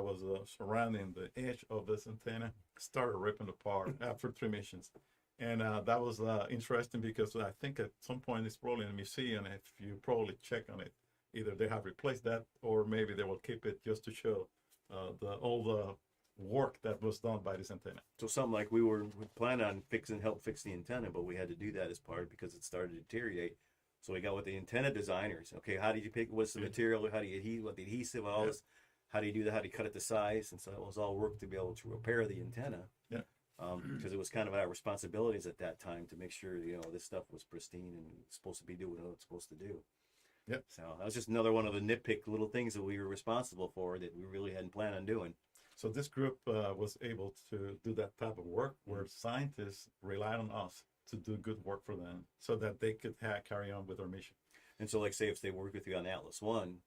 was surrounding the edge of this antenna started ripping apart after 3 missions. And that was interesting, because I think at some point it's probably in a museum. If you probably check on it, either they have replaced that, or maybe they will keep it just to show all the work that was done by this antenna. So something like we planning on help fix the antenna, but we had to do that as part because it started to deteriorate. So we got with the antenna designers. Okay, how did you pick? What's the material? How do you adhese? What the adhesive? All this. How do you do that? How do you cut it to size? And so it was all work to be able to repair the antenna. Yeah. Because it was kind of our responsibilities at that time to make sure this stuff was pristine and supposed to be doing what it's supposed to do. Yep. So that was just another one of the nitpick little things that we were responsible for that we really hadn't planned on doing. So this group was able to do that type of work, where scientists relied on us to do good work for them, so that they could carry on with their mission. And so, like, say if they work with you on Atlas 1,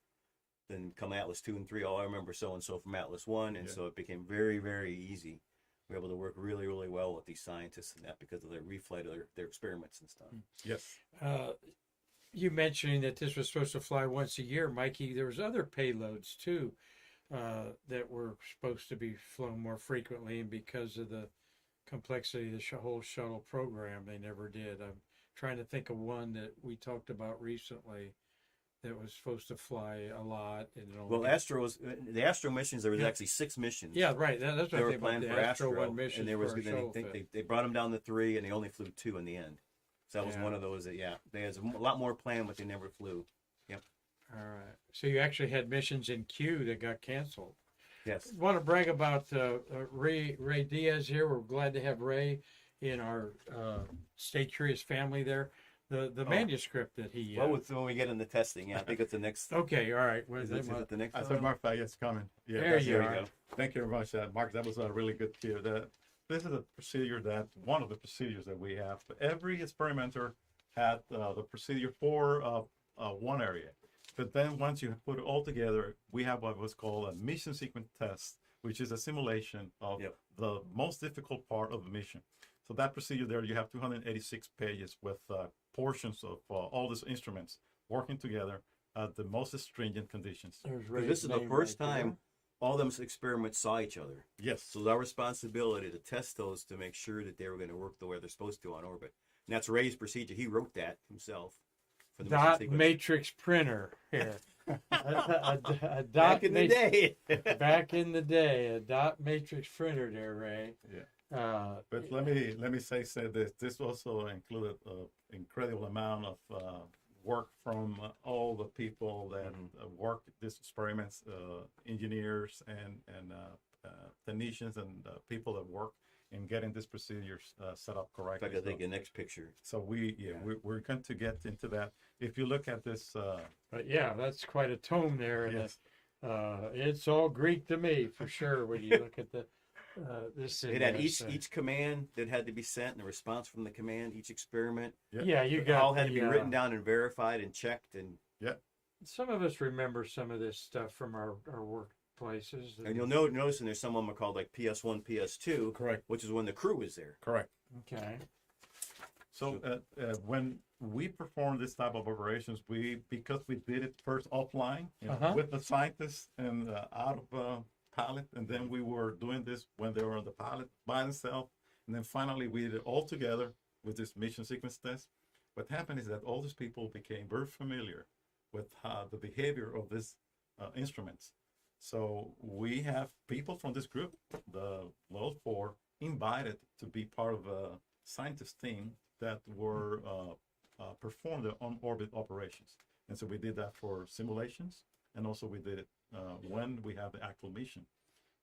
then come Atlas 2 and 3, I remember so-and-so from Atlas 1, and so it became very, very easy. We were able to work really, really well with these scientists and that because of their reflight of their experiments and stuff. Yes. You mentioning that this was supposed to fly once a year, Mikey, there was other payloads too that were supposed to be flown more frequently, and because of the complexity of the whole shuttle program, they never did. I'm trying to think of one that we talked about recently that was supposed to fly a lot. And Well, the Astro missions, there was actually 6 missions. Yeah, right. That's what They I were think about planned the for Astro, One mission. and there was, for a then shuttle I think fit. they brought them down to 3, and they only flew 2 in the end. So that was one of those that, they had a lot more planned, but they never flew. Yep. All right. So you actually had missions in queue that got canceled. Yes. Want to brag about Rey Diaz here. We're glad to have Ray in our Stay Curious family there. The manuscript that he... when we get into testing, I think it's the next... Okay, all right. Is it the next I one? said, Mark, it's coming. Yeah, There you are. go. Thank you very much, Mark. That was a really good cue. This is a procedure one of the procedures that we have. Every experimenter had the procedure for one area. But then once you put it all together, we have what was called a mission sequence test, which is a simulation of the most difficult part of the mission. So that procedure there, you have 286 pages with portions of all these instruments working together at the most stringent conditions. This is the first time all them experiments saw each other. Yes. So it's our responsibility to test those to make sure that they were going to work the way they're supposed to on orbit. And that's Ray's procedure. He wrote that himself. For the Dot mission matrix printer here. a dot back in the day. Back in the day, a dot matrix printer there, Ray. Yeah. But let me say this. This also included an incredible amount of work from all the people that work these experiments, engineers and technicians and people that work in getting these procedures set up correctly. I think the next picture. So we're going to get into that. If you look at this, But yeah, that's quite a tome there. And yes, it's all Greek to me for sure when you look at the this. It had each command that had to be sent and the response from the command, each experiment. Yeah, you It got all had to be written down and verified and checked. And some of us remember some of this stuff from our workplaces. you'll notice, and there's some of them are called like PS1, PS2, correct, which is when the crew is there. correct. Okay. So when we perform this type of operations, because we did it first offline with the scientists and out of pilot, and then we were doing this when they were on the pilot by themselves, and then finally we did it all together with this mission sequence test. What happened is that all these people became very familiar with the behavior of these instruments. So we have people from this group, the Level 4, invited to be part of a scientist team that were performed the on-orbit operations. And so we did that for simulations, and also we did it when we have the actual mission.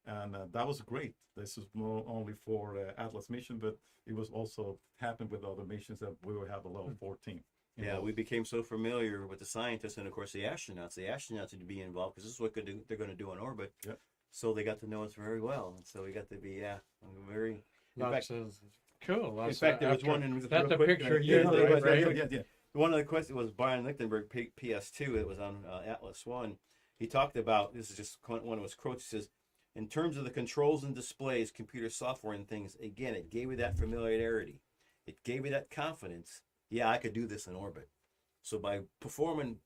And that was great. This is not only for Atlas mission, but it was also happened with other missions that we would have a level 14. Yeah, we became so familiar with the scientists and, of course, the astronauts. The astronauts had to be involved because this is what they're going to do on orbit. Yep. So they got to know us very well. And so we got to be, very... Lots of cool. In Lots fact, there was after- one... And That's real a quick, picture of yeah, you, yeah, right? yeah. One of the questions was Brian Lichtenberg, PS2. It was on Atlas 1. He talked about, this is just one of his quotes, he says, in terms of the controls and displays, computer software and things, again, it gave me that familiarity. It gave me that confidence. Yeah, I could do this in orbit. So by performing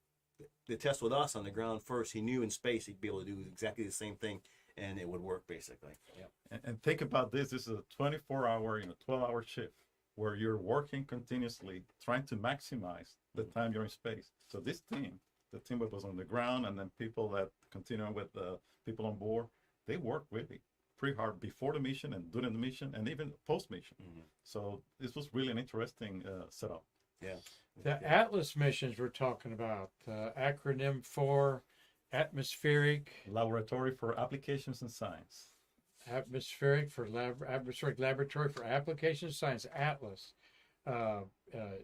the test with us on the ground first, he knew in space he'd be able to do exactly the same thing, and it would work basically. Yeah. And think about this. This is a 24-hour, 12-hour shift where you're working continuously, trying to maximize the time you're in space. So this team, the team that was on the ground, and then people that continue with the people on board, they work really pretty hard before the mission and during the mission and even post-mission. Mm-hmm. So this was really an interesting setup. Yeah. The Atlas missions we're talking about, acronym for atmospheric Laboratory for Applications in Science. atmospheric laboratory for application science, ATLAS.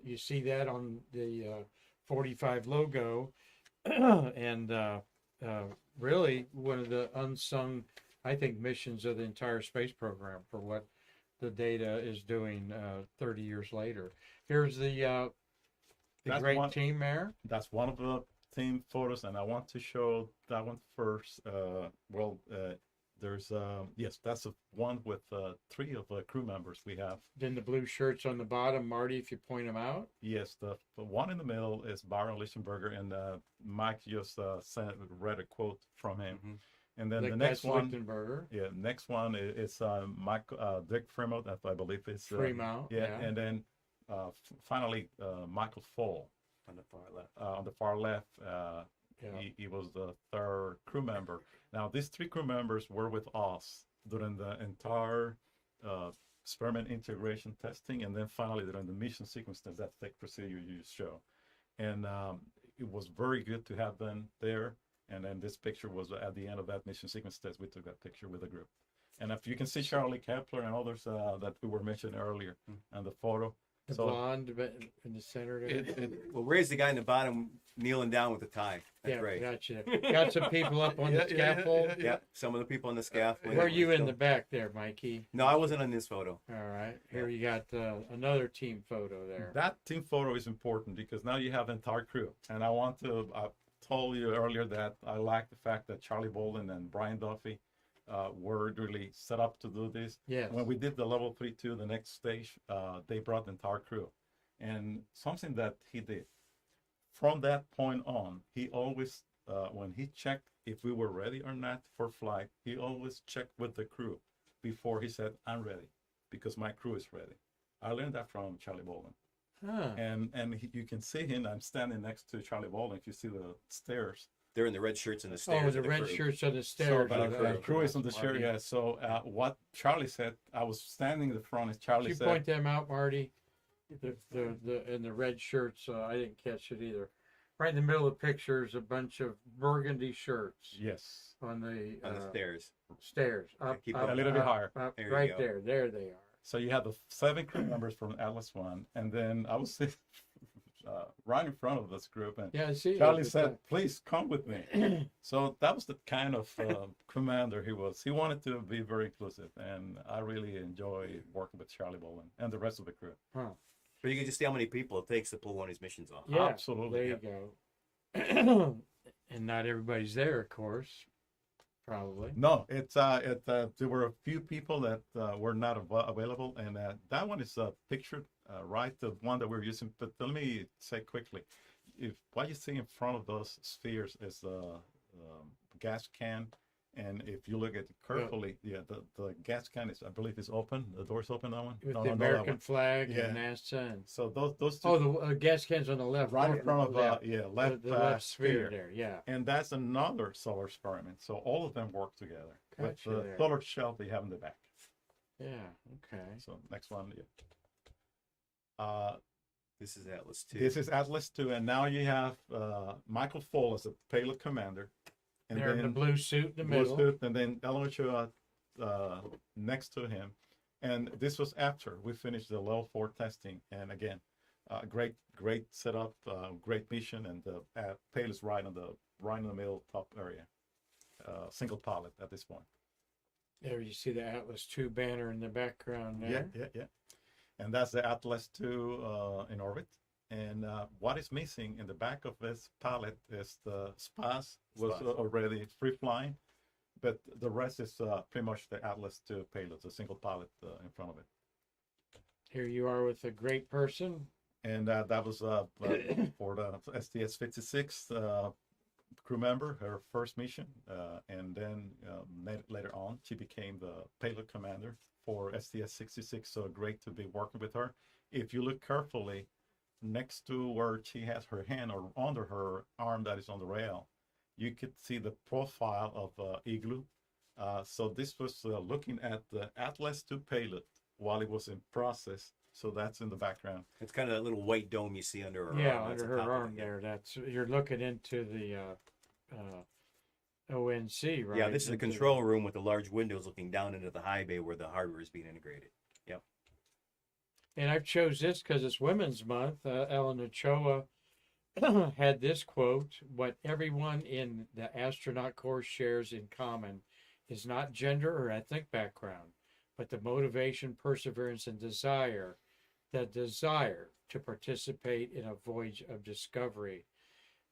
You see that on the 45 logo, and really one of the unsung, I think, missions of the entire space program for what the data is doing 30 years later. Here's the That's great one- team there. That's one of the team photos, and I want to show that one first. There's yes, that's one with 3 of the crew members we have. Then the blue shirts on the bottom, Marty, if you point them out. Yes, the one in the middle is Byron Lichtenberger, and Mike just read a quote from him. Mhm. And then the That's next one, Lichtenberger. yeah, next one is Dick Fremont, that I believe is Fremont, yeah. and then finally Michael Fall On the far left. on the far left. Yeah. He was the 3rd crew member. Now, these 3 crew members were with us during the entire experiment integration testing, and then finally during the mission sequence test, that thick procedure you show. And it was very good to have them there. And then this picture was at the end of that mission sequence test. We took that picture with the group. And if you can see Charlie Kepler and others that we were mentioning earlier in the photo. The So blonde in the center there. Well, Ray's the guy in the bottom kneeling down with the tie. That's Yeah, Ray. gotcha. Got some people up on the scaffold. Yeah, some of the people on the scaffold. Where are you in the back there, Mikey? No, I wasn't on this photo. All right. Here you got another team photo there. That team photo is important because now you have the entire crew. And I told you earlier that I like the fact that Charlie Bolden and Brian Duffy were really set up to do this. Yes. When we did the level 3-2, the next stage, they brought the entire crew. And something that he did, from that point on, he always, when he checked if we were ready or not for flight, he always checked with the crew before he said, I'm ready, because my crew is ready. I learned that from Charlie Bolden. Huh. And you can see him. I'm standing next to Charlie Bolden. If you see the stairs, They're in the red shirts and the stairs. Oh, of the red crew. shirts on the so stairs. the crew is on the chair. Yeah. So what Charlie said, I was standing in the front, and Charlie Could you said, point them out, Marty? In the red shirts. I didn't catch it either. Right in the middle of the picture is a bunch of burgundy shirts yes. on the stairs. stairs. Up, keep up, it a little bit up, higher. up, There you right go. there. There they are. So you have the 7 crew members from Atlas 1, and then I was sitting right in front of this group, and Yeah, I see. Charlie said, please come with me. So that was the kind of commander he was. He wanted to be very inclusive, and I really enjoy working with Charlie Bolden and the rest of the crew. Huh. But you can just see how many people it takes to pull one of these missions off. Yeah, Absolutely, There you go. And not everybody's there, of course. Probably. No, there were a few people that were not available, and that one is pictured right, the one that we're using. But let me say quickly, if what you see in front of those spheres is the gas can, and if you look at it carefully, the gas can is, I believe, is open. The door's open. That one. With No, the no, that American one. flag Yeah. and NASA. And, So those two, oh, the gas cans on the left. right in corner, front of left, left, the left sphere sphere. there. Yeah. And that's another solar experiment. So all of them work together with Gotcha the there. solar shelf they have in the back. Yeah. Okay. So next one, yeah. This is Atlas 2. This is Atlas 2, and now you have Michael Fall as a payload commander. And They're in the blue suit in the blue middle. suit, and then I want to show next to him. And this was after we finished the level 4 testing. And again, great setup, great mission, and the payload is right in the middle top area. Single pilot at this point. There you see the Atlas II banner in the background there. Yeah. And that's the Atlas II in orbit. And what is missing in the back of this pallet is the SPAS was already free flying, but the rest is pretty much the Atlas II payload, a single pilot in front of it. Here you are with a great person. And that was for the STS-56 crew member, her first mission. And then later on, she became the payload commander for STS-66. So great to be working with her. If you look carefully, next to where she has her hand or under her arm that is on the rail, you could see the profile of Igloo. So this was looking at the Atlas II payload while it was in process. So that's in the background. It's kind of that little white dome you see under her arm. Yeah, That's under the her top of arm it. there. That's you're looking into the ONC, right? Yeah, this is a Into- control room with the large windows looking down into the high bay where the hardware is being integrated. Yep. And I've chose this because it's Women's Month. Ellen Ochoa had this quote: "What everyone in the astronaut corps shares in common is not gender or ethnic background, but the motivation, perseverance, and desire to participate in a voyage of discovery."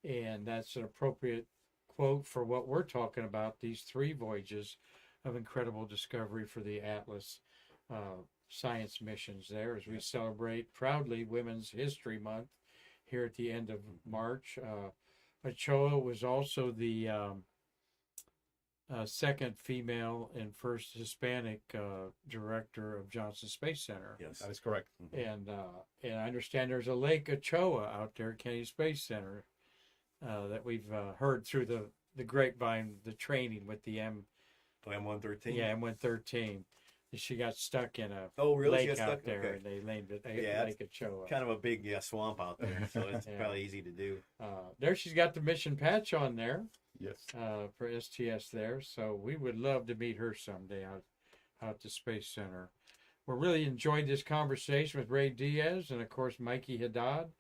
And that's an appropriate quote for what we're talking about, these 3 voyages of incredible discovery for the Atlas science missions there as we celebrate proudly Women's History Month here at the end of March. Ochoa was also the second female and first Hispanic director of Johnson Space Center. Yes. That is correct. And I understand there's a Lake Ochoa out there at Kennedy Space Center that we've heard through the grapevine, the training with the M113? M113. She got stuck in a Oh, really? She lake got out stuck? there, Okay. and they named it Yeah, Lake Ochoa. Kind of a big swamp out there, so it's Yeah. probably easy to do. There she's got the mission patch on there Yes. for STS there, so we would love to meet her someday out at the Space Center. We really enjoyed this conversation with Rey Diaz and, of course, Mikey Haddad,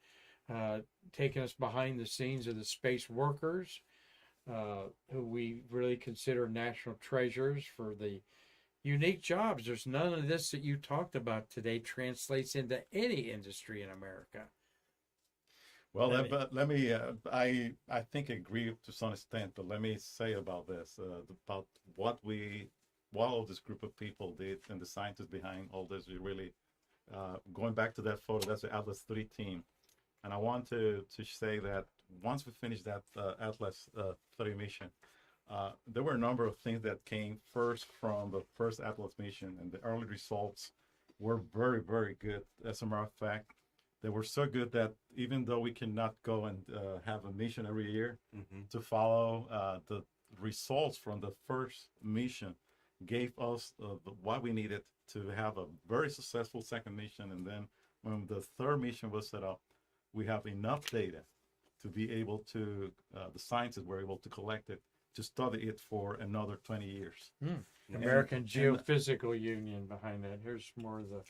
taking us behind the scenes of the space workers, who we really consider national treasures for the unique jobs. There's none of this that you talked about today translates into any industry in America. Well, let me. I think I agree to some extent, but let me say about this, about what all this group of people did, and the scientists behind all this. We really, going back to that photo, that's the Atlas III team, and I want to say that once we finished that Atlas III mission, there were a number of things that came first from the first Atlas mission, and the early results were very, very good. As a matter of fact, they were so good that even though we cannot go and have a mission every year to follow, the results from the first mission gave us what we needed to have a very successful second mission. And then when the third mission was set up, we have enough data to be able to, the scientists were able to collect it, to study it for another 20 years. American Geophysical Union behind that. Here's more of the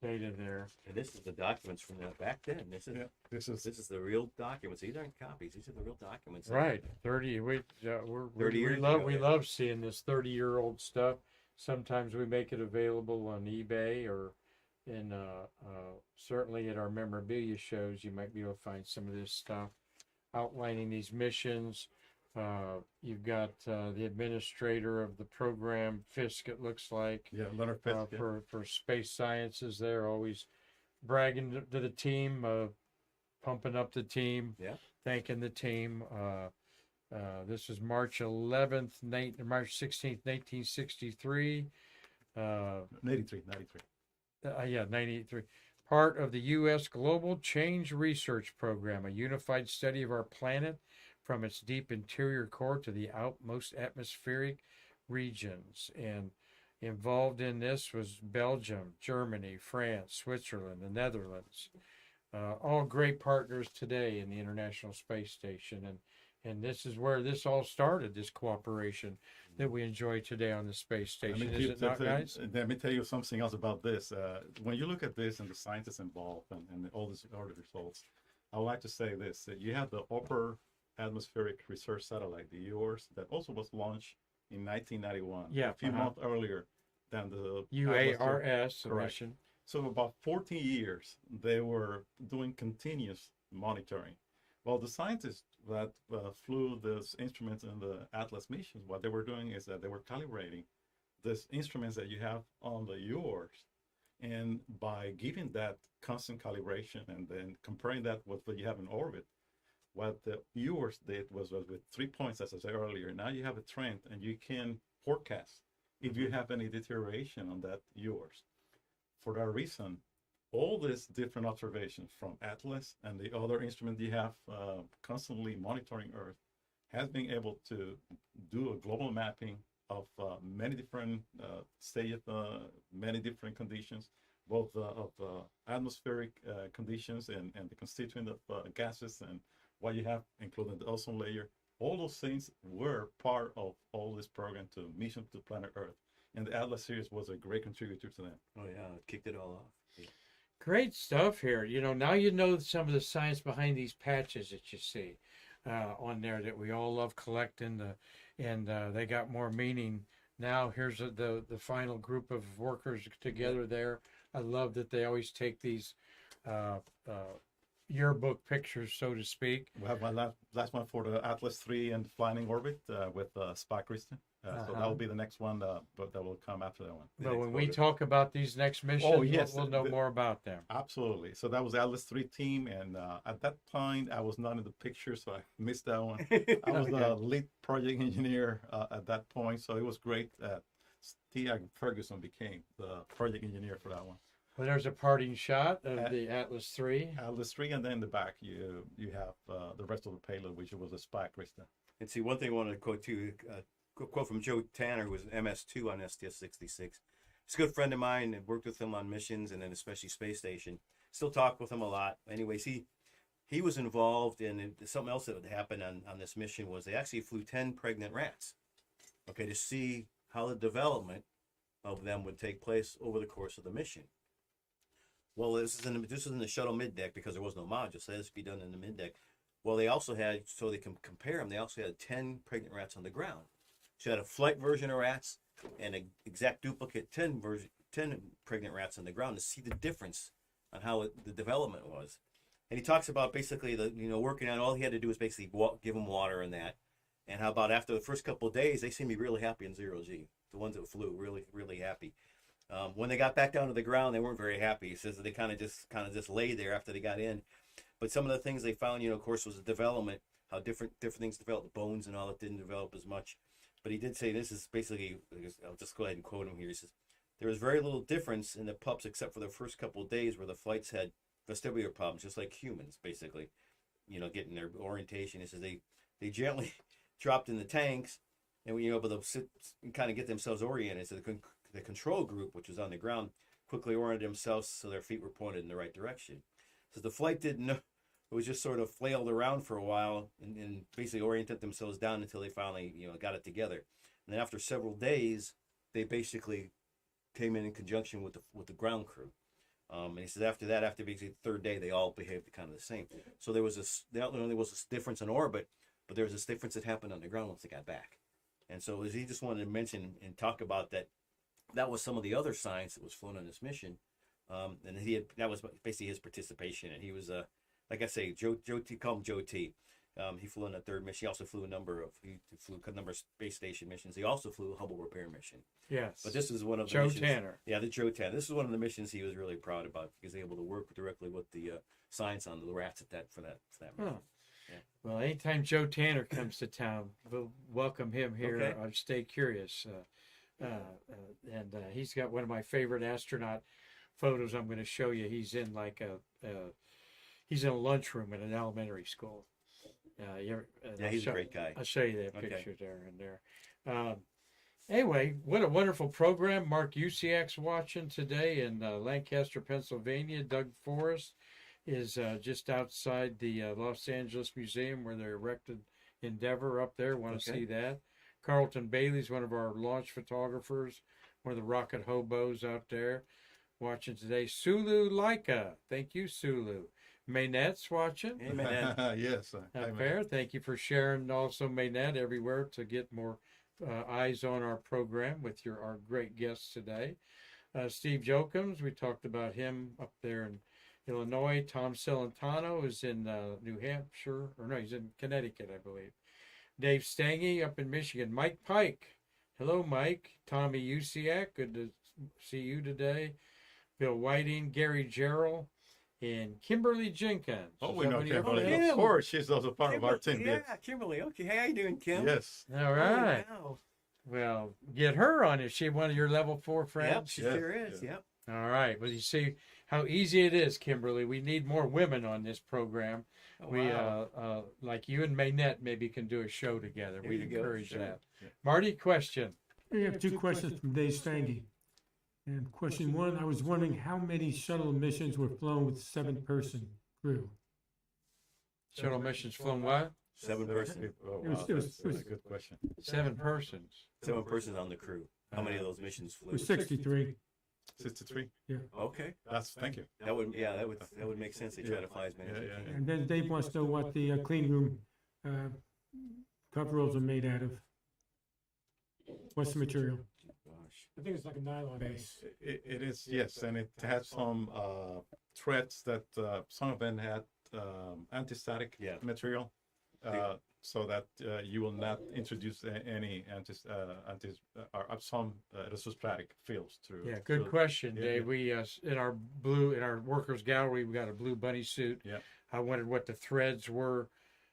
data there. And this is the documents from back then. This is the real documents. These aren't copies. These are the real documents. Right, 30. We 30 years we ago, love seeing this 30-year-old stuff. Sometimes we make it available on eBay or in certainly at our memorabilia shows. You might be able to find some of this stuff outlining these missions. You've got the administrator of the program, Fisk. It looks like. Yeah, Leonard Fisk. For space sciences, they're always bragging to the team, pumping up the team, thanking the team. This was March 11th, March 16th, 1963. 93. 93. Part of the U.S. Global Change Research Program, a unified study of our planet from its deep interior core to the outmost atmospheric regions. And involved in this was Belgium, Germany, France, Switzerland, the Netherlands. All great partners today in the International Space Station. And And this is where this all started, this cooperation that we enjoy today on the space station. Is it not, guys? Let me tell you something else about this. When you look at this and the scientists involved and all the results, I would like to say this. That you have the Upper Atmospheric Research Satellite, the URS, that also was launched in 1991, Yeah, a few months earlier than the UARS Correct. mission. So about 14 years, they were doing continuous monitoring. Well, the scientists that flew those instruments in the ATLAS missions, what they were doing is that they were calibrating these instruments that you have on the URS. And by giving that constant calibration and then comparing that with what you have in orbit, what the URS did was with 3 points, as I said earlier. Now you have a trend and you can forecast if you have any deterioration on that URS. For that reason, all these different observations from ATLAS and the other instrument you have constantly monitoring Earth has been able to do a global mapping of many different stages, many different conditions, both of atmospheric conditions and the constituent of gases and what you have, including the ozone layer. All those things were part of all this program to mission to planet Earth. And the ATLAS series was a great contributor to them. Oh yeah, it kicked it all off. Yeah. Great stuff here. Now you know some of the science behind these patches that you see on there that we all love collecting. And they got more meaning. Now here's the final group of workers together there. I love that they always take these yearbook pictures, so to speak. We have my last one for the Atlas 3 and flying in orbit with Spa Kristen. So that will be the next one, but that will come after that one. But when we talk about these next missions, we'll know more about them. Absolutely. So that was the Atlas 3 team, and at that point, I was not in the picture, so I missed that one. I was the lead project engineer at that point, so it was great that Steve Ferguson became the project engineer for that one. Well, there's a parting shot of the Atlas 3. Atlas 3, and then in the back, you have the rest of the payload, which was a Spa Kristen. And see, one thing I wanted to quote too, quote from Joe Tanner, who was an MS2 on STS-66. He's a good friend of mine and worked with him on missions and then especially space station. Still talk with him a lot. Anyways, he was involved in something else that had happened on this mission was they actually flew 10 pregnant rats, okay, to see how the development of them would take place over the course of the mission. Well, this is in the shuttle mid-deck because there was no module, so it has to be done in the mid-deck. Well, they also had, so they can compare them, they also had 10 pregnant rats on the ground. So you had a flight version of rats and an exact duplicate 10 pregnant rats on the ground to see the difference on how the development was. And he talks about basically working on, all he had to do was basically give them water and that. And how about after the first couple of days, they seemed to be really happy in 0G. The ones that flew, really, really happy. When they got back down to the ground, they weren't very happy. He says that they kind of just lay there after they got in. But some of the things they found, of course, was the development, how different things developed, the bones and all that didn't develop as much. But he did say this is basically, I'll just go ahead and quote him here. He says, there was very little difference in the pups except for the first couple of days where the flights had vestibular problems, just like humans, basically, getting their orientation. He says they gently dropped in the tanks and we able to sit and kind of get themselves oriented. So the control group, which was on the ground, quickly oriented themselves so their feet were pointed in the right direction. So the flight didn't know. It was just sort of flailed around for a while and basically oriented themselves down until they finally, got it together. And then after several days, they basically came in conjunction with the ground crew. And he says after basically the third day, they all behaved kind of the same. So there was not only was this difference in orbit, but there was this difference that happened on the ground once they got back. And so he just wanted to mention and talk about that. That was some of the other science that was flown on this mission. And that was basically his participation. And he was like I say, Joe T, call him Joe T. He flew on the third mission. He also flew a number of space station missions. He also flew a Hubble repair mission. Yes. But this is one of the Joe missions. Tanner. Yeah, the Joe Tanner. This is one of the missions he was really proud about because he was able to work directly with the science on the rats for that mission. Oh. Yeah. Well, anytime Joe Tanner comes to town, we'll welcome him here. Okay. Stay curious. And he's got one of my favorite astronaut photos I'm going to show you. He's in he's in a lunchroom at an elementary school. He's a great guy. I'll show you that picture there and there. Anyway, what a wonderful program. Mark Usiak's watching today in Lancaster, Pennsylvania. Doug Forrest is just outside the Los Angeles Museum where they erected endeavor up there. Want to Okay. see that. Carlton Bailey's one of our launch photographers, one of the rocket hobos out there watching today. Sulu Laika. Thank you, Sulu. Maynette's watching. Hey, man. Yes. Up hi, there. Thank you for sharing also Maynette everywhere to get more eyes on our program with our great guests today. Steve Jokums, we talked about him up there in Illinois. Tom Celentano is in New Hampshire, or no, he's in Connecticut, I believe. Dave Stange up in Michigan. Mike Pike. Hello, Mike. Tommy Usiak, good to see you today. Bill Whiting, Gary Gerald, and Kimberly Jenkins. Oh, Is we that know what you- Kimberly. Kim. Of course, she's also part of our team. Yeah, Kimberly. Okay, how you doing, Kim? Yes. All right. Oh, wow. Well, get her on. Is she one of your level 4 Yep, friends? she Yes, sure is. yeah. Yep. All right. Well, you see how easy it is, Kimberly. We need more women on this program. Oh, We, wow. like you and Maynette, maybe can do a show together. There We'd you go, encourage sure. that. Yeah. Marty, question. We have two questions from Dave Stange. And question one, I was wondering how many shuttle missions were flown with 7-person crew? Shuttle missions flown what? 7 person. Oh, It was- wow, it was- that's it was- a good question. 7 persons. 7 persons on the crew. How many of those missions It flew? was 63. 63. Okay. Thank you. That would make sense. They try to fly as many as they Yeah, can. And then Dave wants to know what the clean room coveralls are made out of. What's the material? Gosh. I think it's like a nylon base. It is, yes, and it had some threads that some of them had anti-static Yeah. material, so that you will not introduce any some electrostatic fields through. Yeah, good through- question, Yeah, Dave. yeah. We in our workers gallery, we got a blue bunny suit. Yeah. I wondered what the threads were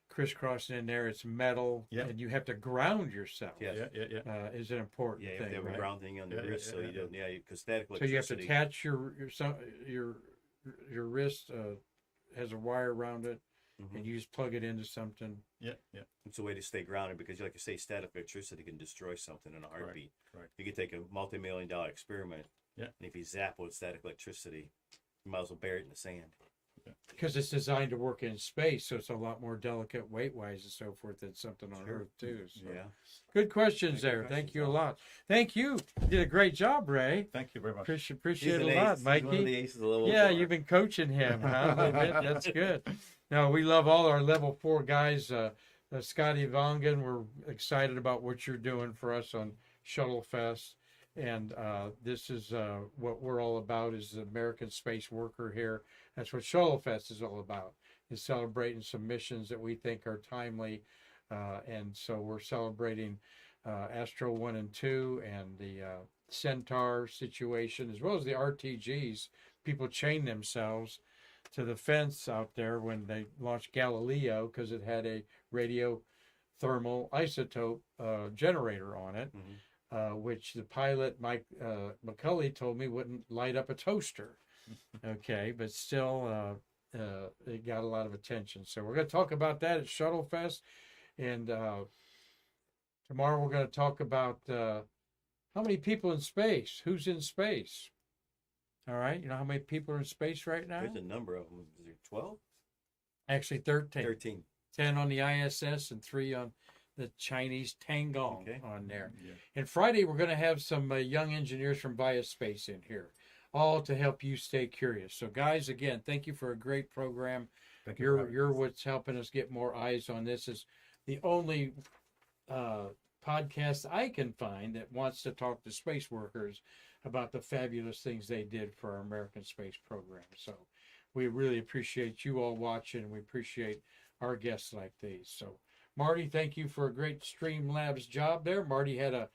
crisscrossing in there. It's metal, Yeah. and you have to ground yourself. Yes. Yeah. Is an important Yeah, if thing, they were right? grounding on the Yeah, yeah, wrist, so yeah, you yeah. don't. Yeah, because static So you have to electricity. attach your wrist has a wire around it, Mhm. and you just plug it into something. Yeah. It's a way to stay grounded because, like you say, static electricity can destroy something in a heartbeat. correct. You could take a multi-million-dollar experiment, Yeah. and if you zap with static electricity, you might as well bury it in the sand. Because it's designed to work in space, so it's a lot more delicate weight-wise and so forth than something on Sure. Earth too. So. Yeah. Good questions Good there. Thank questions, you a Al. lot. Thank you. You did a great job, Ray. Thank you very much. Appreciate it He's a an lot, ace. He's one of Mikey. the aces of level Yeah, 4. you've been coaching him, huh? A little bit. That's good. No, we love all our level 4 guys. Scotty Vongen, we're excited about what you're doing for us on Shuttle Fest. And this is what we're all about is the American space worker here. That's what Shuttle Fest is all about, is celebrating some missions that we think are timely. And so we're celebrating Astro 1 and 2 and the Centaur situation, as well as the RTGs. People chain themselves to the fence out there when they launched Galileo because it had a radio thermal isotope generator on it, which the pilot, Mike McCulley, told me wouldn't light up a toaster. Okay, but still, it got a lot of attention. So we're going to talk about that at Shuttle Fest. And tomorrow we're going to talk about how many people in space, who's in space. All right, you know how many people are in space right now? There's a number of them. Is there 12? Actually 13. 13. 10 on the ISS and 3 on the Chinese Tiangong Okay. on there. Yeah. And Friday, we're going to have some young engineers from Biospace in here, all to help you stay curious. So, guys, again, thank you for a great program. Thank you for having You're us. what's helping us get more eyes on this. Is the only podcast I can find that wants to talk to space workers about the fabulous things they did for our American space program. So we really appreciate you all watching. We appreciate our guests like these. So Marty, thank you for a great Streamlabs job there. Marty had a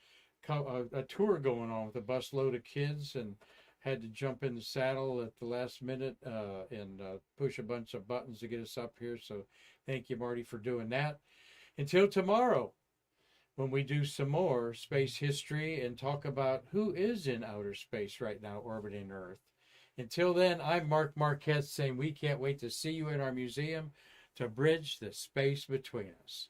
tour going on with a bus load of kids and had to jump in the saddle at the last minute and push a bunch of buttons to get us up here. So thank you, Marty, for doing that. Until tomorrow, when we do some more space history and talk about who is in outer space right now orbiting Earth. Until then, I'm Mark Marquette saying we can't wait to see you in our museum to bridge the space between us.